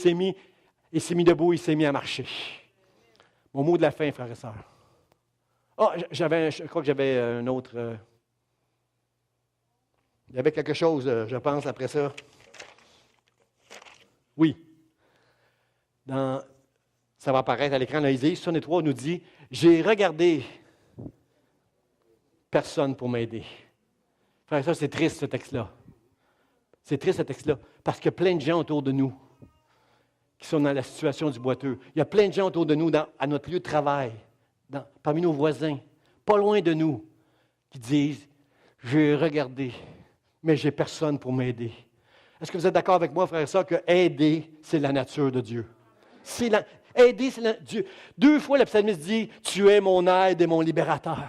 s'est mis debout, il s'est mis à marcher. Mon mot de la fin, frères et sœurs. Je crois que j'avais un autre... il y avait quelque chose, je pense, après ça. Oui. Ça va apparaître à l'écran, là, Isaïe 63 nous dit, « J'ai regardé... personne pour m'aider. » Frère, ça, c'est triste, ce texte-là. C'est triste, ce texte-là, parce qu'il y a plein de gens autour de nous qui sont dans la situation du boiteux. Il y a plein de gens autour de nous, à notre lieu de travail, parmi nos voisins, pas loin de nous, qui disent, « J'ai regardé, mais j'ai personne pour m'aider. » Est-ce que vous êtes d'accord avec moi, frère et sœur, que aider, c'est la nature de Dieu? Aider, c'est Dieu. 2 fois, le psalmiste dit, « Tu es mon aide et mon libérateur. »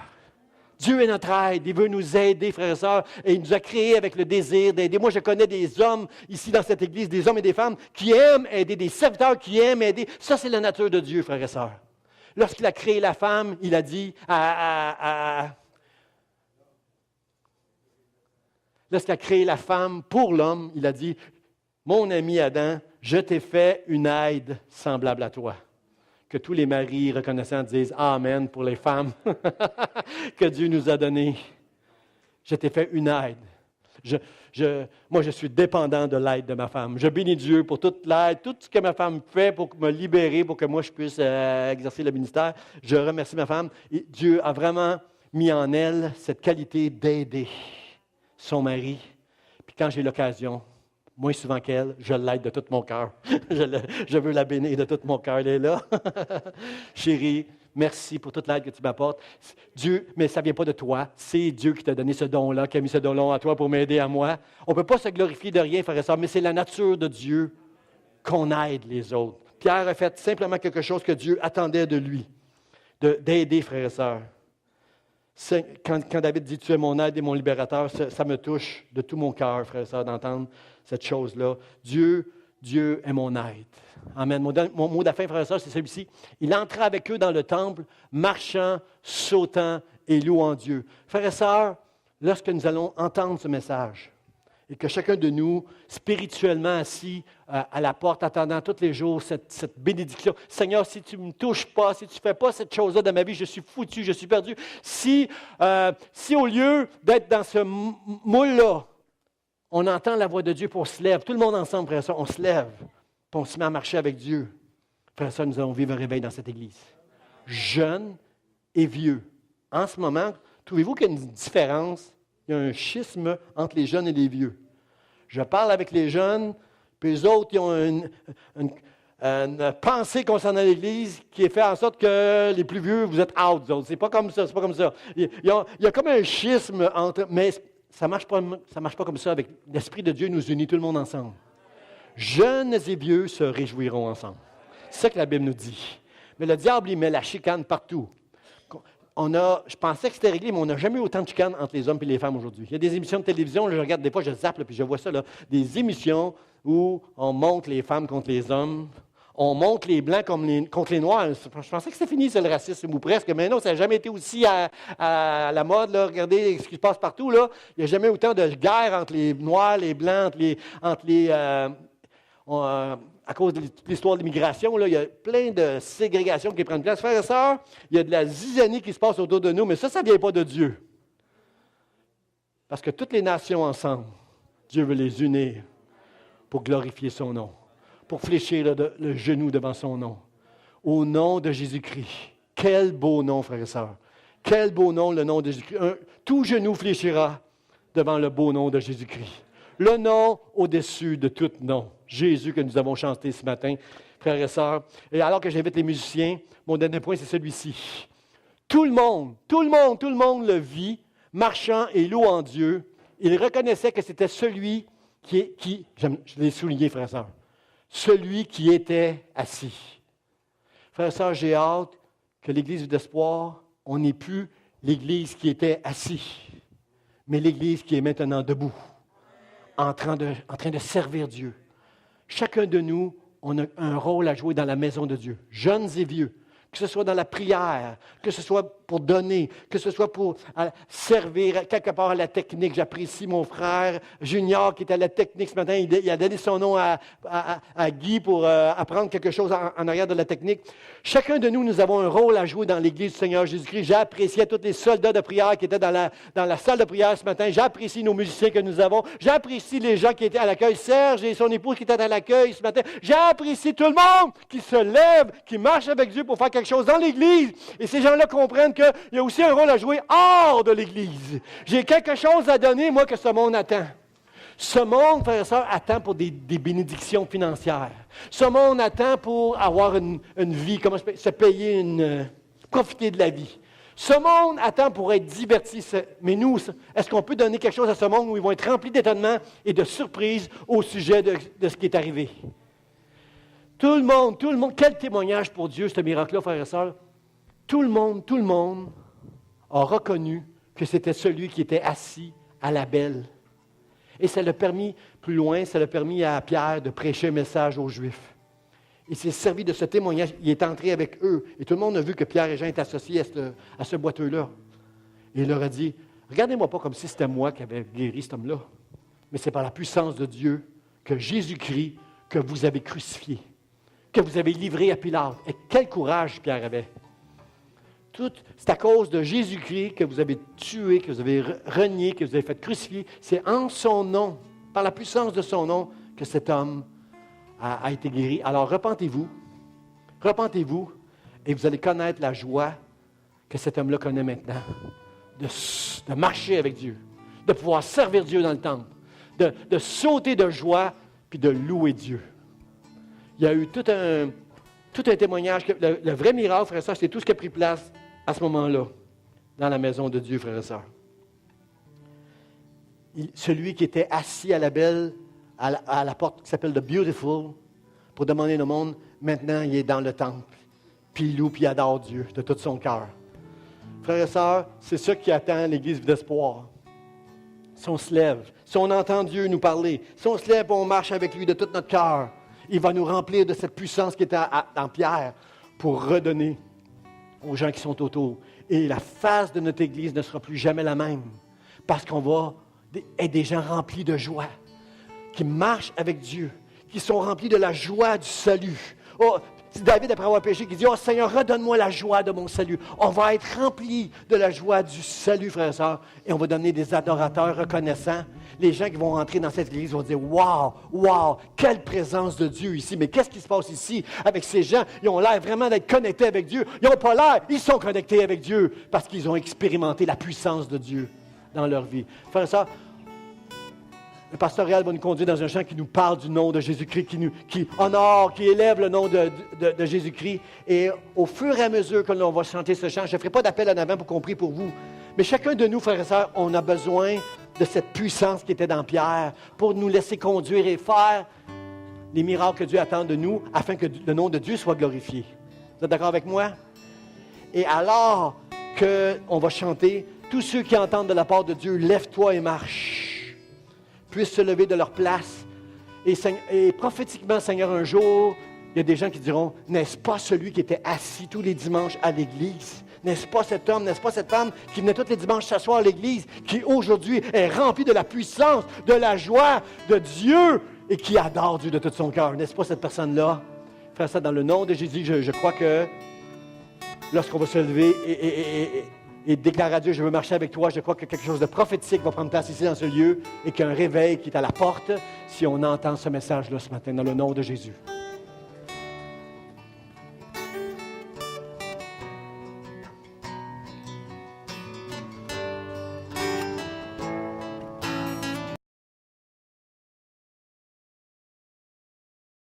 Dieu est notre aide, il veut nous aider, frères et sœurs, et il nous a créés avec le désir d'aider. Moi, je connais des hommes ici dans cette église, des hommes et des femmes qui aiment aider, des serviteurs qui aiment aider. Ça, c'est la nature de Dieu, frères et sœurs. Lorsqu'il a créé la femme, il a dit lorsqu'il a créé la femme pour l'homme, il a dit, « Mon ami Adam, je t'ai fait une aide semblable à toi. » Que tous les maris reconnaissants disent « Amen » pour les femmes que Dieu nous a données. Je t'ai fait une aide. Moi, je suis dépendant de l'aide de ma femme. Je bénis Dieu pour toute l'aide, tout ce que ma femme fait pour me libérer, pour que moi, je puisse exercer le ministère. Je remercie ma femme. Et Dieu a vraiment mis en elle cette qualité d'aider son mari. Puis quand j'ai l'occasion, moins souvent qu'elle, je l'aide de tout mon cœur. Je veux la bénir de tout mon cœur. Elle est là. Chérie, merci pour toute l'aide que tu m'apportes. Dieu, mais ça ne vient pas de toi. C'est Dieu qui t'a donné ce don-là, qui a mis ce don-là à toi pour m'aider à moi. On ne peut pas se glorifier de rien, frère et sœur, mais c'est la nature de Dieu qu'on aide les autres. Pierre a fait simplement quelque chose que Dieu attendait de lui, d'aider, frère et sœur. Quand David dit « Tu es mon aide et mon libérateur », ça me touche de tout mon cœur, frère et sœur, d'entendre cette chose-là. Dieu est mon aide. Amen. Mon mot de la fin, frère et sœur, c'est celui-ci. Il entra avec eux dans le temple, marchant, sautant et louant Dieu. Frère et sœur, lorsque nous allons entendre ce message, et que chacun de nous, spirituellement assis à la porte, attendant tous les jours cette bénédiction. Seigneur, si tu ne me touches pas, si tu ne fais pas cette chose-là dans ma vie, je suis foutu, je suis perdu. Si au lieu d'être dans ce moule-là, on entend la voix de Dieu, puis on se lève, tout le monde ensemble, frère et sœur, on se lève, puis on se met à marcher avec Dieu. Frère et sœur, nous allons vivre un réveil dans cette église. Jeunes et vieux. En ce moment, trouvez-vous qu'il y a une différence? Il y a un schisme entre les jeunes et les vieux. Je parle avec les jeunes, puis eux autres, ils ont une pensée concernant l'Église qui fait en sorte que les plus vieux, vous êtes out. C'est pas comme ça, c'est pas comme ça. Il y a comme un schisme entre... Mais ça marche pas comme ça. Avec l'Esprit de Dieu nous unit tout le monde ensemble. Jeunes et vieux se réjouiront ensemble. C'est ça que la Bible nous dit. Mais le diable, il met la chicane partout. Je pensais que c'était réglé, mais on n'a jamais eu autant de chicanes entre les hommes et les femmes aujourd'hui. Il y a des émissions de télévision, là, je regarde des fois, je zappe, là, puis je vois ça, là, des émissions où on monte les femmes contre les hommes, on monte les Blancs contre les Noirs. Je pensais que c'était fini, c'est le racisme, ou presque, mais non, ça n'a jamais été aussi à la mode. Là. Regardez ce qui se passe partout. Là. Il n'y a jamais autant de guerre entre les Noirs, les Blancs, à cause de l'histoire de l'immigration, il y a plein de ségrégations qui prennent place. Frères et sœurs, il y a de la zizanie qui se passe autour de nous, mais ça ne vient pas de Dieu. Parce que toutes les nations ensemble, Dieu veut les unir pour glorifier son nom, pour fléchir le genou devant son nom. Au nom de Jésus-Christ. Quel beau nom, frères et sœurs. Quel beau nom, le nom de Jésus-Christ. Tout genou fléchira devant le beau nom de Jésus-Christ. Le nom au-dessus de tout nom. Jésus que nous avons chanté ce matin, frères et sœurs. Et alors que j'invite les musiciens, mon dernier point, c'est celui-ci. Tout le monde le vit, marchant et louant Dieu. Il reconnaissait que c'était celui je l'ai souligné, frères et sœurs, celui qui était assis. Frères et sœurs, j'ai hâte que l'Église d'espoir, on n'ait plus l'Église qui était assis, mais l'Église qui est maintenant debout, en train de servir Dieu. Chacun de nous, on a un rôle à jouer dans la maison de Dieu, jeunes et vieux, que ce soit dans la prière, que ce soit pour donner, que ce soit pour servir quelque part à la technique. J'apprécie mon frère Junior qui était à la technique ce matin. Il a donné son nom à Guy pour apprendre quelque chose en arrière de la technique. Chacun de nous, nous avons un rôle à jouer dans l'Église du Seigneur Jésus-Christ. J'apprécie tous les soldats de prière qui étaient dans la salle de prière ce matin. J'apprécie nos musiciens que nous avons. J'apprécie les gens qui étaient à l'accueil. Serge et son épouse qui étaient à l'accueil ce matin. J'apprécie tout le monde qui se lève, qui marche avec Dieu pour faire quelque chose dans l'Église. Et ces gens-là comprennent qu'il y a aussi un rôle à jouer hors de l'Église. J'ai quelque chose à donner, moi, que ce monde attend. Ce monde, frères et sœurs, attend pour des bénédictions financières. Ce monde attend pour avoir une vie, comment se payer, profiter de la vie. Ce monde attend pour être diverti. Mais nous, est-ce qu'on peut donner quelque chose à ce monde où ils vont être remplis d'étonnement et de surprise au sujet de ce qui est arrivé? Tout le monde, quel témoignage pour Dieu, ce miracle-là, frères et sœurs. Tout le monde a reconnu que c'était celui qui était assis à la belle. Et ça l'a permis, plus loin, ça l'a permis à Pierre de prêcher un message aux Juifs. Il s'est servi de ce témoignage, il est entré avec eux. Et tout le monde a vu que Pierre et Jean étaient associés à ce boiteux-là. Et il leur a dit, regardez-moi pas comme si c'était moi qui avais guéri cet homme-là. Mais c'est par la puissance de Dieu que Jésus-Christ, que vous avez crucifié, que vous avez livré à Pilate. Et quel courage Pierre avait! C'est à cause de Jésus-Christ que vous avez tué, que vous avez renié, que vous avez fait crucifier. C'est en son nom, par la puissance de son nom, que cet homme a été guéri. Alors repentez-vous, et vous allez connaître la joie que cet homme-là connaît maintenant, de marcher avec Dieu, de pouvoir servir Dieu dans le temple, de sauter de joie, puis de louer Dieu. Il y a eu tout un témoignage. Le vrai miracle, frère et sœur, c'est tout ce qui a pris place à ce moment-là, dans la maison de Dieu, frères et sœurs. Celui qui était assis à la belle, à la porte qui s'appelle The Beautiful, pour demander le monde, maintenant il est dans le temple, puis il loue, puis il adore Dieu de tout son cœur. Frères et sœurs, c'est ça qui attend l'Église d'espoir. Si on se lève, si on entend Dieu nous parler, si on se lève et on marche avec lui de tout notre cœur, il va nous remplir de cette puissance qui était en Pierre pour redonner aux gens qui sont autour. Et la face de notre Église ne sera plus jamais la même parce qu'on va être des gens remplis de joie, qui marchent avec Dieu, qui sont remplis de la joie du salut. Oh, c'est David, après avoir péché, qui dit « Oh Seigneur, redonne-moi la joie de mon salut. » On va être remplis de la joie du salut, frères et sœurs, et on va devenir des adorateurs reconnaissants. Les gens qui vont rentrer dans cette église vont dire « Wow, quelle présence de Dieu ici. » Mais qu'est-ce qui se passe ici avec ces gens? Ils ont l'air vraiment d'être connectés avec Dieu. Ils n'ont pas l'air, ils sont connectés avec Dieu parce qu'ils ont expérimenté la puissance de Dieu dans leur vie. Frères et sœurs, le pasteur Réal va nous conduire dans un chant qui nous parle du nom de Jésus-Christ, qui honore, qui élève le nom de Jésus-Christ. Et au fur et à mesure que l'on va chanter ce chant, je ne ferai pas d'appel en avant pour qu'on prie pour vous. Mais chacun de nous, frères et sœurs, on a besoin de cette puissance qui était dans Pierre pour nous laisser conduire et faire les miracles que Dieu attend de nous afin que le nom de Dieu soit glorifié. Vous êtes d'accord avec moi? Et alors qu'on va chanter, tous ceux qui entendent de la part de Dieu, lève-toi et marche, puissent se lever de leur place. Et prophétiquement, Seigneur, un jour, il y a des gens qui diront, n'est-ce pas celui qui était assis tous les dimanches à l'Église? N'est-ce pas cet homme, n'est-ce pas cette femme qui venait tous les dimanches s'asseoir à l'Église, qui aujourd'hui est rempli de la puissance, de la joie de Dieu et qui adore Dieu de tout son cœur? N'est-ce pas cette personne-là? Frère, ça dans le nom de Jésus, je crois que lorsqu'on va se lever et déclarer à Dieu, je veux marcher avec toi, je crois que quelque chose de prophétique va prendre place ici dans ce lieu et qu'il y a un réveil qui est à la porte si on entend ce message-là ce matin, dans le nom de Jésus.